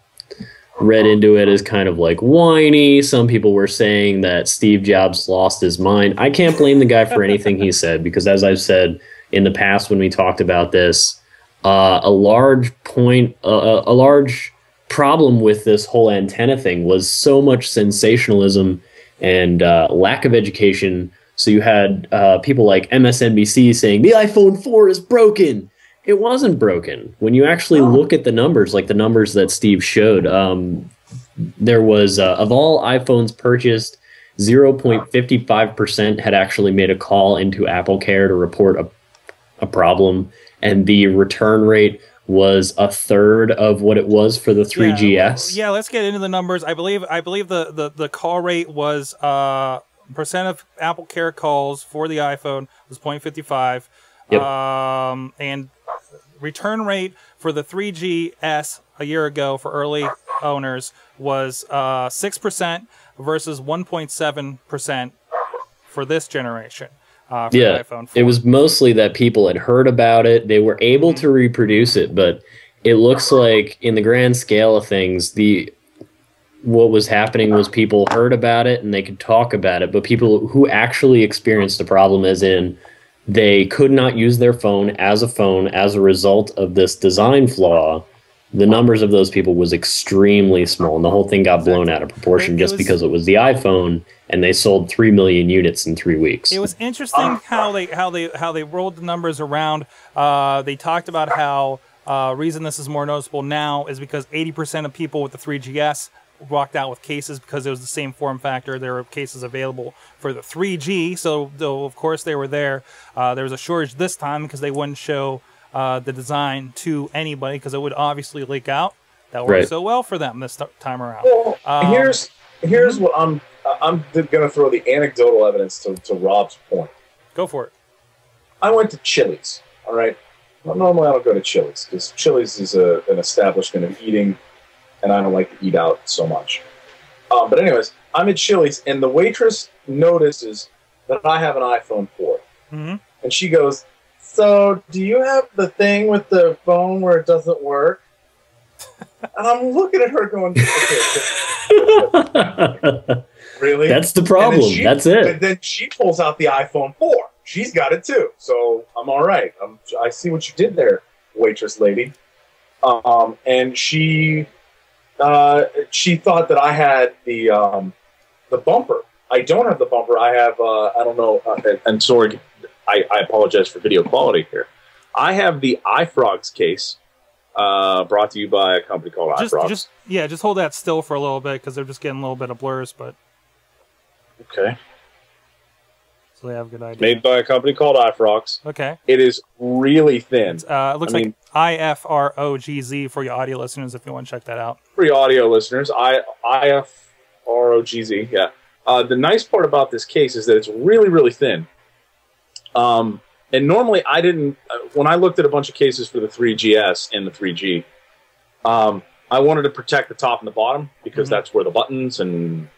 read into it as kind of like whiny. Some people were saying that Steve Jobs lost his mind. I can't blame the guy for anything he said, because as I've said in the past when we talked about this, a large problem with this whole antenna thing was so much sensationalism and lack of education. So you had people like MSNBC saying the iPhone 4 is broken. It wasn't broken. When you actually look at the numbers, like the numbers that Steve showed, there was, of all iPhones purchased, 0.55% had actually made a call into Apple Care to report a problem, and the return rate was a third of what it was for the 3GS. Yeah, let's get into the numbers. I believe the call rate was percent of Apple Care calls for the iPhone was 0.55. Yep. And return rate for the 3GS a year ago for early owners was 6% versus 1.7% for this generation. For the iPhone 4. It was mostly that people had heard about it. They were able to reproduce it, but it looks like in the grand scale of things, what was happening was people heard about it and they could talk about it, but people who actually experienced the problem, as in they could not use their phone as a result of this design flaw, the numbers of those people was extremely small, and the whole thing got blown out of proportion because it was the iPhone, and they sold 3 million units in 3 weeks. It was interesting how they rolled the numbers around. They talked about how reason this is more noticeable now is because 80% of people with the 3GS walked out with cases because it was the same form factor. There were cases available for the 3G, so though of course they were there. There was a shortage this time because they wouldn't show the design to anybody because it would obviously leak out. That worked so well for them this time around. Well, here's what I'm going to throw the anecdotal evidence to Rob's point. Go for it. I went to Chili's. All right. Well, normally I don't go to Chili's because Chili's is an establishment of eating, and I don't like to eat out so much. But anyways, I'm at Chili's, and the waitress notices that I have an iPhone 4. Mm-hmm. And she goes, "So, do you have the thing with the phone where it doesn't work?" And I'm looking at her going, okay, really? That's the problem. That's it. And then she pulls out the iPhone 4. She's got it too. So I'm all right. I see what you did there, waitress lady. And she thought that I had the bumper. I don't have the bumper. I have, I don't know, and Sorg, I apologize for video quality here. I have the iFrogs case, brought to you by a company called iFrogs. Just hold that still for a little bit because they're just getting a little bit of blurs, but... Okay. So they have a good idea. Made by a company called iFrogs. Okay. It is really thin. It looks like IFROGZ for your audio listeners if you want to check that out. For your audio listeners, IFROGZ, yeah. The nice part about this case is that it's really, really thin. And normally I didn't, when I looked at a bunch of cases for the 3GS and the 3G, I wanted to protect the top and the bottom because that's where the buttons and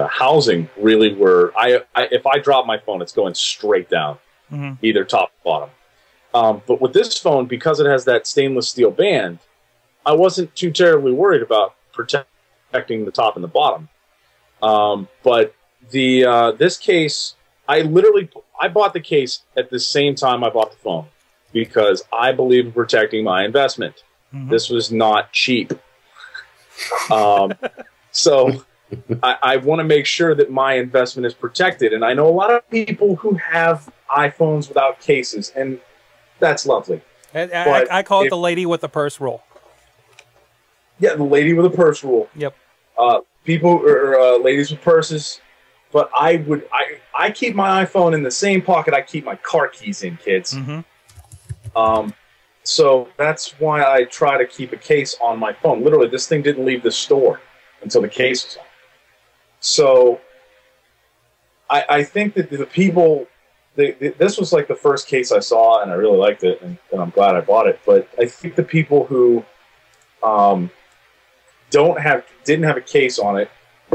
housing really were. If I drop my phone, it's going straight down, either top or bottom. But with this phone, because it has that stainless steel band, I wasn't too terribly worried about protecting the top and the bottom. But this case, I I bought the case at the same time I bought the phone because I believe in protecting my investment. Mm-hmm. This was not cheap. So I want to make sure that my investment is protected. And I know a lot of people who have iPhones without cases, and that's lovely. I call it the lady with the purse rule. Yeah, the lady with the purse rule. Yep. People or ladies with purses. But I keep my iPhone in the same pocket I keep my car keys in, kids. Mm-hmm. So that's why I try to keep a case on my phone. Literally, this thing didn't leave the store until the case was on. So I think that the people, this was like the first case I saw, and I really liked it, and I'm glad I bought it. But I think the people who didn't have a case on it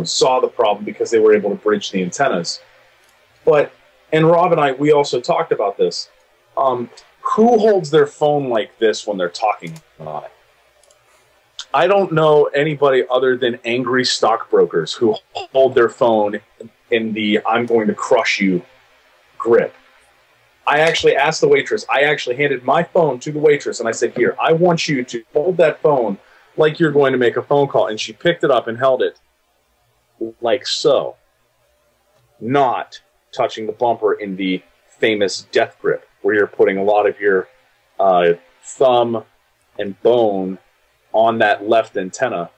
saw the problem because they were able to bridge the antennas. And Rob and I, we also talked about this. Who holds their phone like this when they're talking on it? I don't know anybody other than angry stockbrokers who hold their phone in the "I'm going to crush you" grip. I actually asked the waitress, I actually handed my phone to the waitress, and I said, "Here, I want you to hold that phone like you're going to make a phone call." And she picked it up and held it like so, not touching the bumper in the famous death grip, where you're putting a lot of your thumb and bone on that left antenna.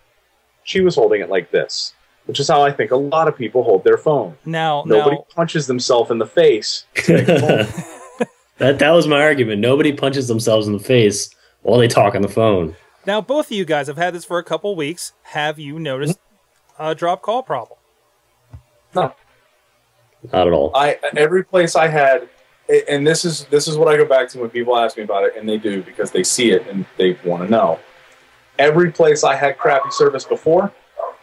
She was holding it like this, which is how I think a lot of people hold their phone. Nobody punches themselves in the face to make a phone. That was my argument. Nobody punches themselves in the face while they talk on the phone. Now, both of you guys have had this for a couple weeks. Have you noticed a drop call problem? No. Not at all. Every place I had, and this is what I go back to when people ask me about it, and they do because they see it and they want to know. Every place I had crappy service before,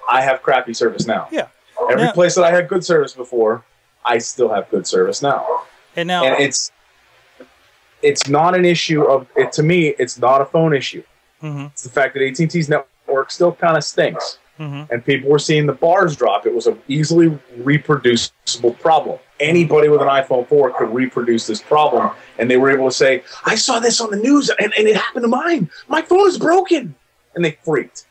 I have crappy service now. Yeah. Every place that I had good service before, I still have good service now. And now, and it's not an issue of it. To me, it's not a phone issue. Mm-hmm. It's the fact that AT&T's network still kind of stinks. Mm-hmm. And people were seeing the bars drop. It was an easily reproducible problem. Anybody with an iPhone 4 could reproduce this problem, and they were able to say, "I saw this on the news, and it happened to mine. My phone is broken." And they freaked.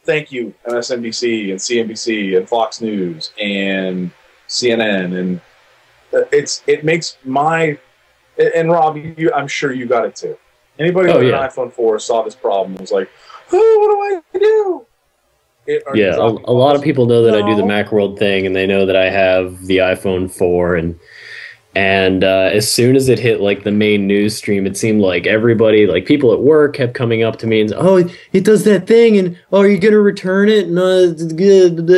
Thank you, MSNBC and CNBC and Fox News and CNN. And it makes my... And Rob, I'm sure you got it too. Anybody with an iPhone 4 saw this problem and was like, "Oh, what do I do?" A lot of people know that I do the Macworld thing, and they know that I have the iPhone 4, and as soon as it hit like the main news stream, it seemed like everybody, like people at work, kept coming up to me and saying, "Oh, it does that thing, and are you gonna return it? No, it's good,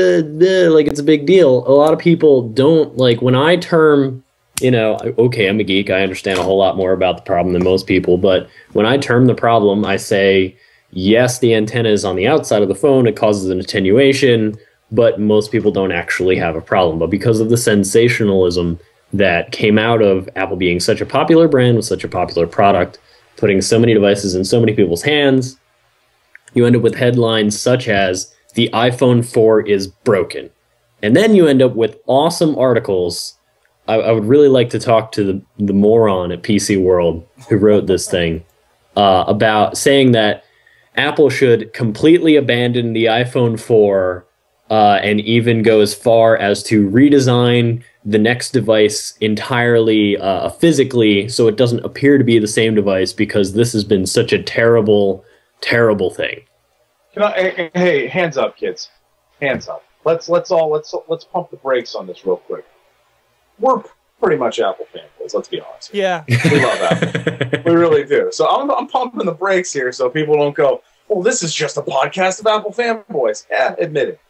like it's a big deal." A lot of people don't like when I term. Okay, I'm a geek. I understand a whole lot more about the problem than most people, but when I term the problem, I say, yes, the antenna is on the outside of the phone. It causes an attenuation, but most people don't actually have a problem. But because of the sensationalism that came out of Apple being such a popular brand with such a popular product, putting so many devices in so many people's hands, you end up with headlines such as, "The iPhone 4 is broken." And then you end up with awesome articles. I would really like to talk to the moron at PC World who wrote this thing about saying that Apple should completely abandon the iPhone 4 and even go as far as to redesign the next device entirely physically so it doesn't appear to be the same device because this has been such a terrible, terrible thing. Hey, hands up, kids. Hands up. Let's pump the brakes on this real quick. We're pretty much Apple fanboys, let's be honest. Yeah. We love Apple. We really do. So I'm pumping the brakes here so people don't go, "Well, this is just a podcast of Apple fanboys." Yeah, admit it.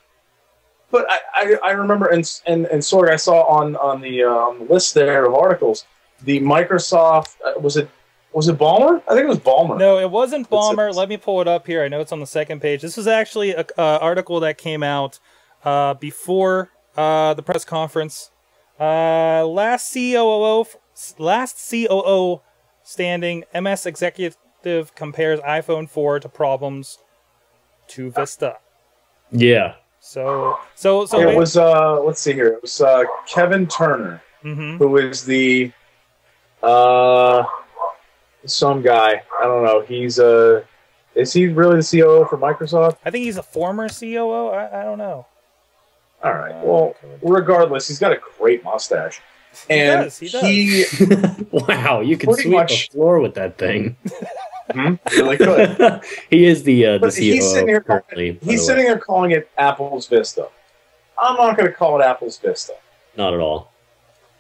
But I remember, and Sorg, I saw on the list there of articles, the Microsoft, was it Ballmer? I think it was Ballmer. No, it wasn't Ballmer. Let me pull it up here. I know it's on the second page. This was actually an article that came out before the press conference. Last COO standing, MS executive compares iPhone 4 to problems to Vista. Yeah. So it was let's see here. It was Kevin Turner. who is the some guy. I don't know. He's is he really the COO for Microsoft? I think he's a former COO. I don't know. All right. Well, regardless, he's got a great mustache. And he does. Wow, you can sweep the floor with that thing. Really good. He is the COO. He's sitting here calling it Apple's Vista. I'm not going to call it Apple's Vista. Not at all.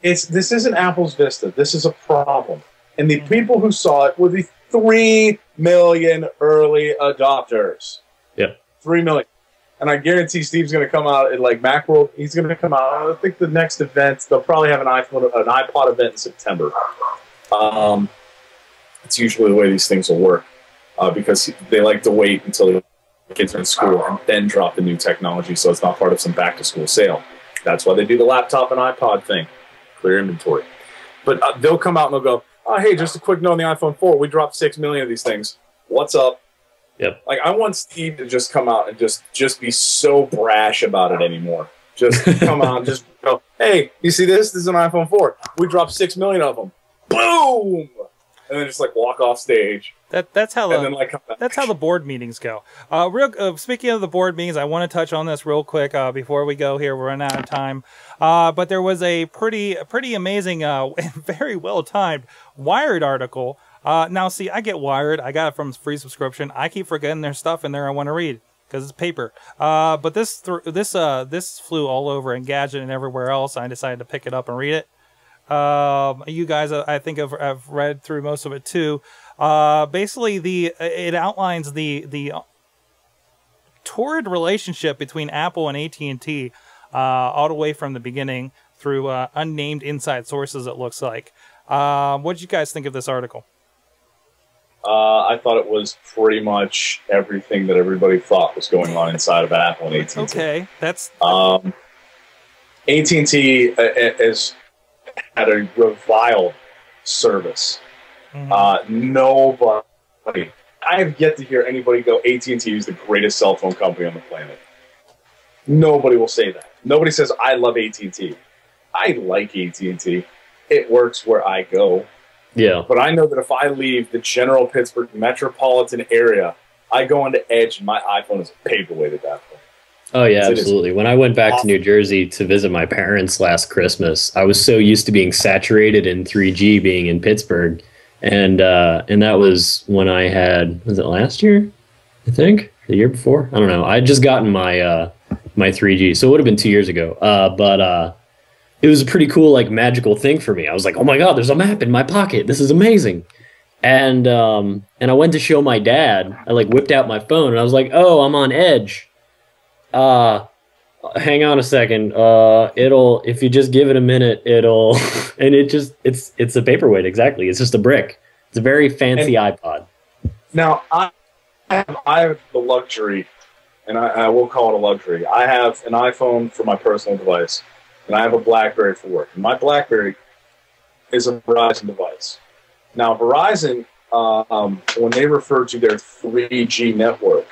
This isn't Apple's Vista. This is a problem. And the people who saw it were the 3 million early adopters. Yep. 3 million. And I guarantee Steve's going to come out at like Macworld. He's going to come out. I think the next event, they'll probably have an iPod event in September. It's usually the way these things will work because they like to wait until the kids are in school and then drop the new technology so it's not part of some back-to-school sale. That's why they do the laptop and iPod thing. Clear inventory. But they'll come out and they'll go, oh, hey, just a quick note on the iPhone 4. We dropped 6 million of these things. What's up? Yep. Like, I want Steve to just come out and just be so brash about it anymore. Just come out and just go, hey, you see this? This is an iPhone 4. We dropped 6 million of them. Boom! And then just like walk off stage. That's how the board meetings go. Speaking of the board meetings, I want to touch on this real quick before we go here. We're running out of time. But there was a pretty amazing and very well timed Wired article. Now, see, I get Wired. I got it from free subscription. I keep forgetting there's stuff in there I want to read because it's paper. But this flew all over Engadget and everywhere else. I decided to pick it up and read it. You guys, I think, have read through most of it too. Basically, it outlines the torrid relationship between Apple and AT&T all the way from the beginning through unnamed inside sources. It looks like. What did you guys think of this article? I thought it was pretty much everything that everybody thought was going on inside of Apple and AT&T. Okay, that's AT&T is had a reviled service. Nobody. I have yet to hear anybody go, AT&T is the greatest cell phone company on the planet. Nobody will say that. Nobody says, I love AT&T. I like AT&T. It works where I go. Yeah. But I know that if I leave the general Pittsburgh metropolitan area, I go into Edge and my iPhone is a paperweight at that point. Oh, yeah, absolutely. When I went back to New Jersey to visit my parents last Christmas, I was so used to being saturated in 3G being in Pittsburgh. And that was when I had, was it last year? I think? The year before? I don't know. I had just gotten my my 3G, so it would have been 2 years ago. But it was a pretty cool, like, magical thing for me. I was like, oh my God, there's a map in my pocket. This is amazing. And I went to show my dad. I, like, whipped out my phone, and I was like, oh, I'm on Edge. Hang on a second. It'll, if you just give it a minute, it'll, and it's a paperweight. Exactly. It's just a brick. It's a very fancy iPod. Now I have the luxury, and I will call it a luxury. I have an iPhone for my personal device, and I have a BlackBerry for work. And my BlackBerry is a Verizon device. Now Verizon, when they refer to their 3G network,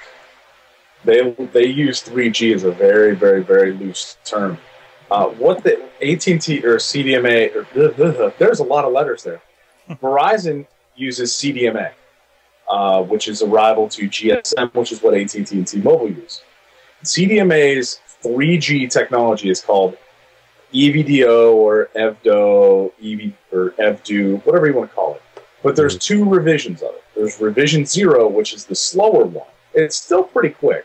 they use 3G as a very, very, very loose term. What the AT&T or CDMA, there's a lot of letters there. Verizon uses CDMA, which is a rival to GSM, which is what AT&T and T-Mobile use. CDMA's 3G technology is called EVDO or EVDO, or EVDO, whatever you want to call it. But there's two revisions of it. There's revision 0, which is the slower one. It's still pretty quick,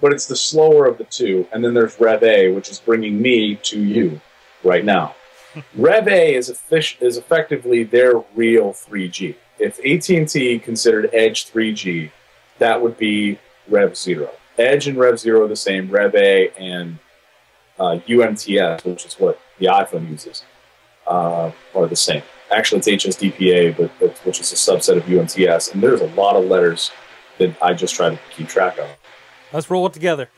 but it's the slower of the two. And then there's Rev A, which is bringing me to you right now. Rev A is effectively their real 3G. If AT&T considered Edge 3G, that would be Rev 0. Edge and Rev 0 are the same. Rev A and UMTS, which is what the iPhone uses, are the same. Actually, it's HSDPA, which is a subset of UMTS. And there's a lot of letters that I just try to keep track of. Let's roll it together.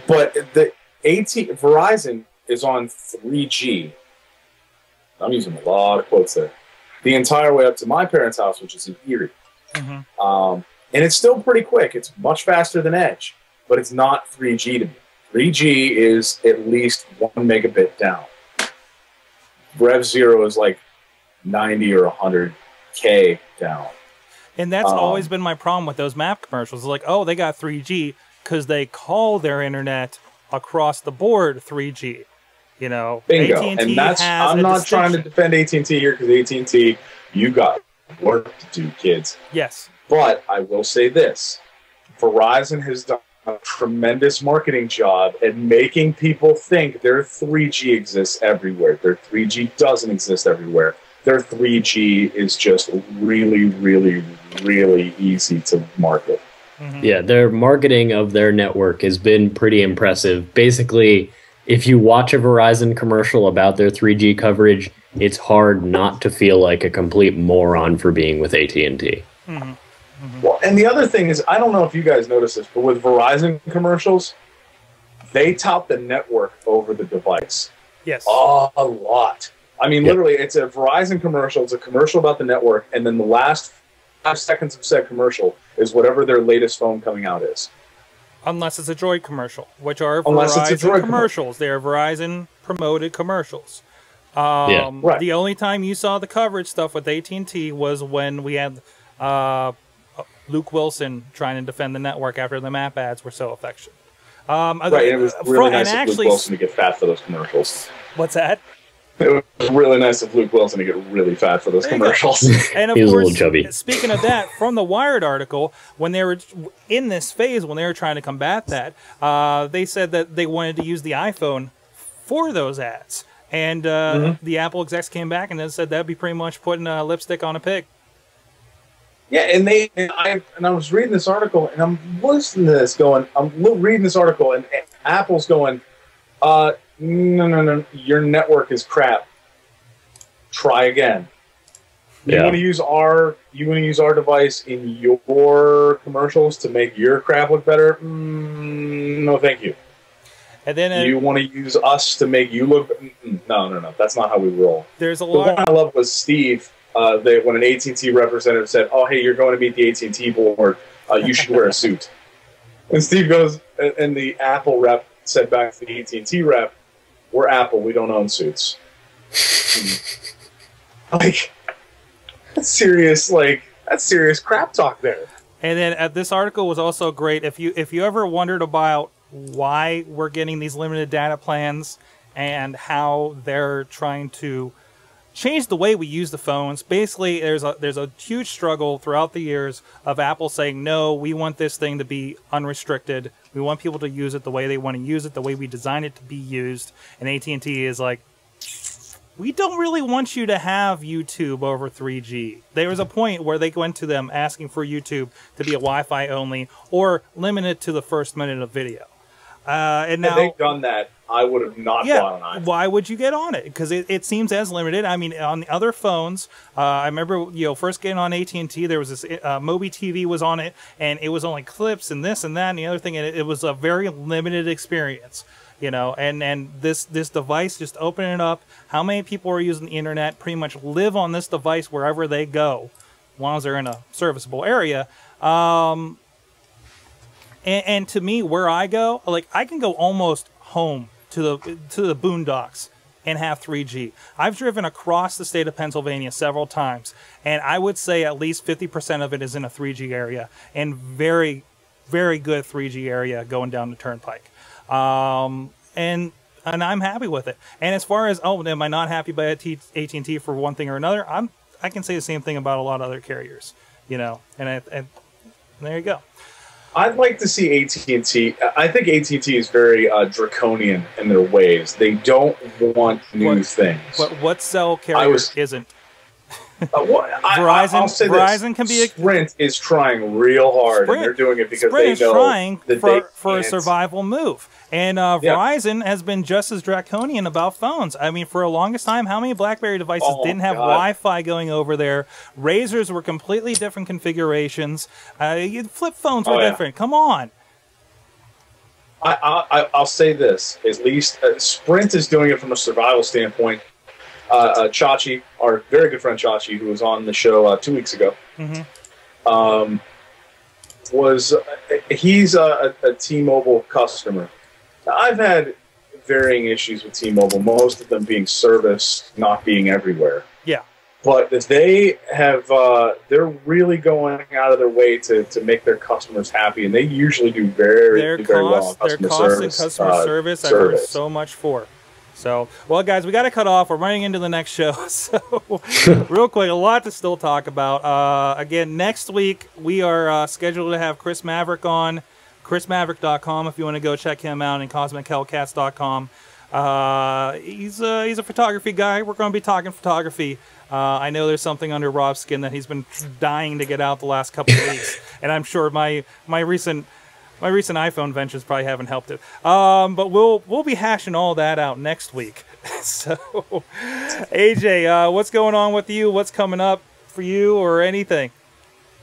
But the Verizon is on 3G. I'm using a lot of quotes there. The entire way up to my parents' house, which is in Erie. And it's still pretty quick. It's much faster than Edge, but it's not 3G to me. 3G is at least 1 megabit down. Rev 0 is like 90 or 100K down. And that's always been my problem with those map commercials. It's like, oh, they got 3G because they call their internet across the board 3G. You know, bingo. AT&T And that's, has I'm not trying to defend AT&T here because AT&T, you got work to do, kids. Yes. But I will say this. Verizon has done a tremendous marketing job at making people think their 3G exists everywhere. Their 3G doesn't exist everywhere. Their 3G is just really, really, really easy to market. Mm-hmm. Yeah, their marketing of their network has been pretty impressive. Basically, if you watch a Verizon commercial about their 3G coverage, it's hard not to feel like a complete moron for being with AT&T. Mm-hmm. Mm-hmm. Well, and the other thing is, I don't know if you guys noticed this, but with Verizon commercials, they tout the network over the device. Yes. A lot. I mean, literally, it's a Verizon commercial. It's a commercial about the network, and then the last 5 seconds of said commercial is whatever their latest phone coming out is. Unless it's a Droid commercial, which are Unless Verizon it's a Droid commercials. They are Verizon promoted commercials. Right. The only time you saw the coverage stuff with AT&T was when we had Luke Wilson trying to defend the network after the map ads were so effective. Right, and it was really nice of Luke Wilson to get fat for those commercials. What's that? It was really nice of Luke Wilson to get really fat for those commercials. And of He was course, a little chubby. Speaking of that, from the Wired article, when they were in this phase, when they were trying to combat that, they said that they wanted to use the iPhone for those ads. And the Apple execs came back and then said that'd be pretty much putting a lipstick on a pig. Yeah, and I was reading this article, and I'm listening to this going, I'm reading this article, and Apple's going, no, your network is crap. Try again. You want to use our device in your commercials to make your crap look better? No, thank you. And then you want to use us to make you look? No. That's not how we roll. There's a The lot. one I love was Steve. When an AT&T representative said, "Oh, hey, you're going to meet the AT&T board. You should wear a suit." And Steve goes, and the Apple rep said back to the AT&T rep, "We're Apple. We don't own suits." Like, that's serious crap talk there. And then this article was also great. If you ever wondered about why we're getting these limited data plans and how they're trying to change the way we use the phones, basically there's a huge struggle throughout the years of Apple saying, no, we want this thing to be unrestricted. We want people to use it the way they want to use it, the way we designed it to be used. And AT&T is like, we don't really want you to have YouTube over 3G. There was a point where they went to them asking for YouTube to be a Wi-Fi only or limited to the first minute of video. And now, had they done that, I would have not bought an iPhone. Why would you get on it? Because it seems as limited. I mean, on the other phones, I remember first getting on AT&T, there was this Mobi TV was on it, and it was only clips and this and that and the other thing, and it was a very limited experience. And this device, just opening it up, how many people are using the internet, pretty much live on this device wherever they go, as long as they're in a serviceable area. And to me, where I go, like, I can go almost home to the boondocks and have 3G. I've driven across the state of Pennsylvania several times, and I would say at least 50% of it is in a 3G area, and very, very good 3G area going down the turnpike. And I'm happy with it. And as far as, am I not happy by AT&T for one thing or another? I can say the same thing about a lot of other carriers, and there you go. I'd like to see AT&T. I think AT&T is very draconian in their ways. They don't want new things. But what cell carrier isn't? Verizon can be. Sprint is trying real hard, and they're doing it because they know trying that for a survival move. And Verizon has been just as draconian about phones. I mean, for the longest time, how many BlackBerry devices didn't have Wi-Fi going over there? Razors were completely different configurations. Flip phones were different. Come on. I'll say this. At least Sprint is doing it from a survival standpoint. Chachi, our very good friend Chachi, who was on the show 2 weeks ago, he's a T-Mobile customer. I've had varying issues with T-Mobile, most of them being service, not being everywhere. Yeah. But they have, they're really going out of their way to make their customers happy, and they usually do very well on customer service. Their cost and customer service, I've heard so much for. So, well, guys, we got to cut off. We're running into the next show. So, real quick, a lot to still talk about. Again, next week, we are scheduled to have Chris Maverick on, chrismaverick.com if you want to go check him out, and cosmichellcats.com. He's a photography guy. We're going to be talking photography. I know there's something under Rob's skin that he's been dying to get out the last couple of weeks, and I'm sure my recent iPhone ventures probably haven't helped it. But we'll be hashing all that out next week. So, AJ, what's going on with you? What's coming up for you or anything?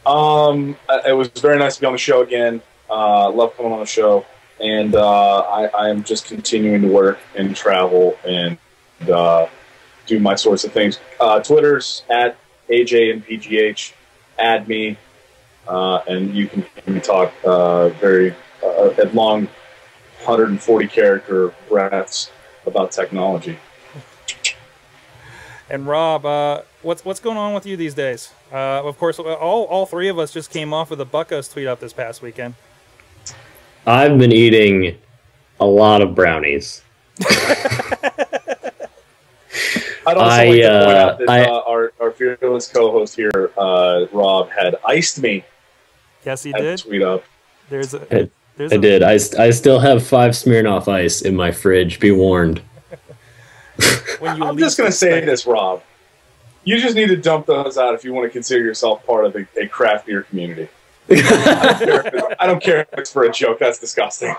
It was very nice to be on the show again. Love coming on the show, and I am just continuing to work and travel and do my sorts of things. Twitter's at AJ and PGH. Add me. And you can talk very at long 140 character breaths about technology. And Rob, what's going on with you these days? Of course, all three of us just came off of the Buckos tweet up this past weekend. I've been eating a lot of brownies. I'd also like to point out that our fearless co-host here, Rob, had iced me. Yes, he did. Tweet up. I did. I still have 5 Smirnoff Ice in my fridge. Be warned. I'm just going to say this, Rob. You just need to dump those out if you want to consider yourself part of a craft beer community. I don't care if it's for a joke. That's disgusting.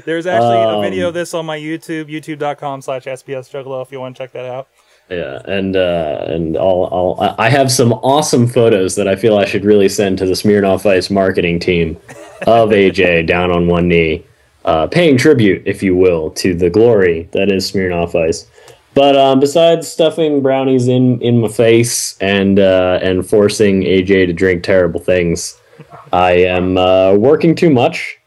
There's actually a video of this on my YouTube, youtube.com/SPSJuggalo if you want to check that out. Yeah, and I have some awesome photos that I feel I should really send to the Smirnoff Ice marketing team of AJ down on one knee, paying tribute, if you will, to the glory that is Smirnoff Ice. But besides stuffing brownies in my face and forcing AJ to drink terrible things, I am working too much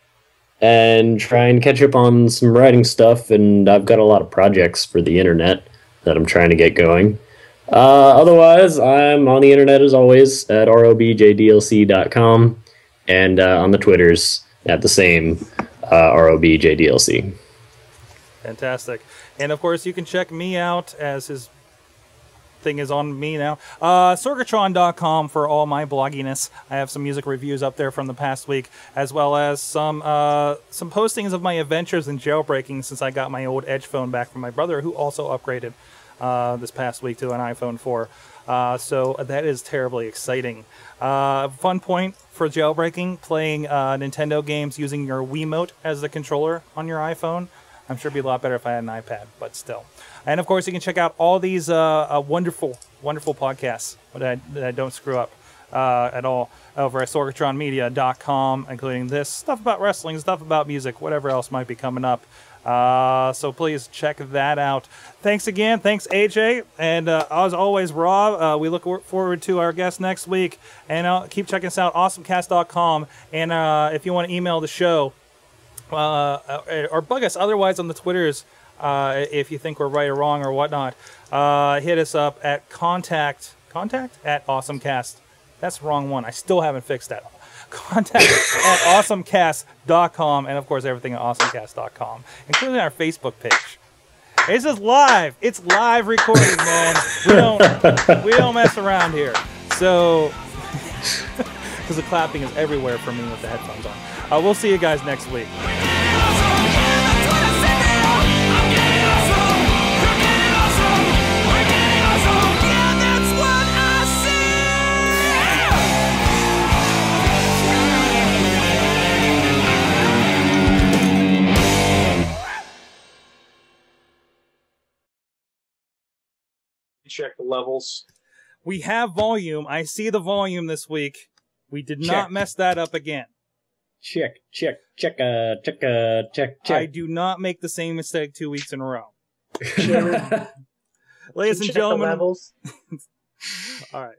and trying to catch up on some writing stuff, and I've got a lot of projects for the internet that I'm trying to get going. Otherwise, I'm on the internet as always at robjdlc.com and on the Twitters at the same robjdlc. Fantastic. And of course, you can check me out as his thing is on me now. Sorgatron.com for all my blogginess. I have some music reviews up there from the past week, as well as some postings of my adventures in jailbreaking since I got my old Edge phone back from my brother, who also upgraded this past week to an iPhone 4. So that is terribly exciting. Fun point for jailbreaking, playing Nintendo games using your Wiimote as the controller on your iPhone. I'm sure it'd be a lot better if I had an iPad, but still. And of course, you can check out all these wonderful, wonderful podcasts that I don't screw up at all over at sorgatronmedia.com, including this, stuff about wrestling, stuff about music, whatever else might be coming up. So please check that out. Thanks again. Thanks, AJ. And as always, Rob, we look forward to our guest next week. And keep checking us out, awesomecast.com. And if you want to email the show, or bug us otherwise on the Twitters, if you think we're right or wrong or whatnot, hit us up at contact at AwesomeCast. That's the wrong one. I still haven't fixed that. Contact at awesomecast.com, and of course everything at awesomecast.com, including our Facebook page. This is live. It's live recording, man. We don't mess around here. So, because the clapping is everywhere for me with the headphones on. We'll see you guys next week. Check the levels. We have volume. I see the volume this week. We did not mess that up again. Check. I do not make the same mistake 2 weeks in a row. Ladies and gentlemen. Levels. All right.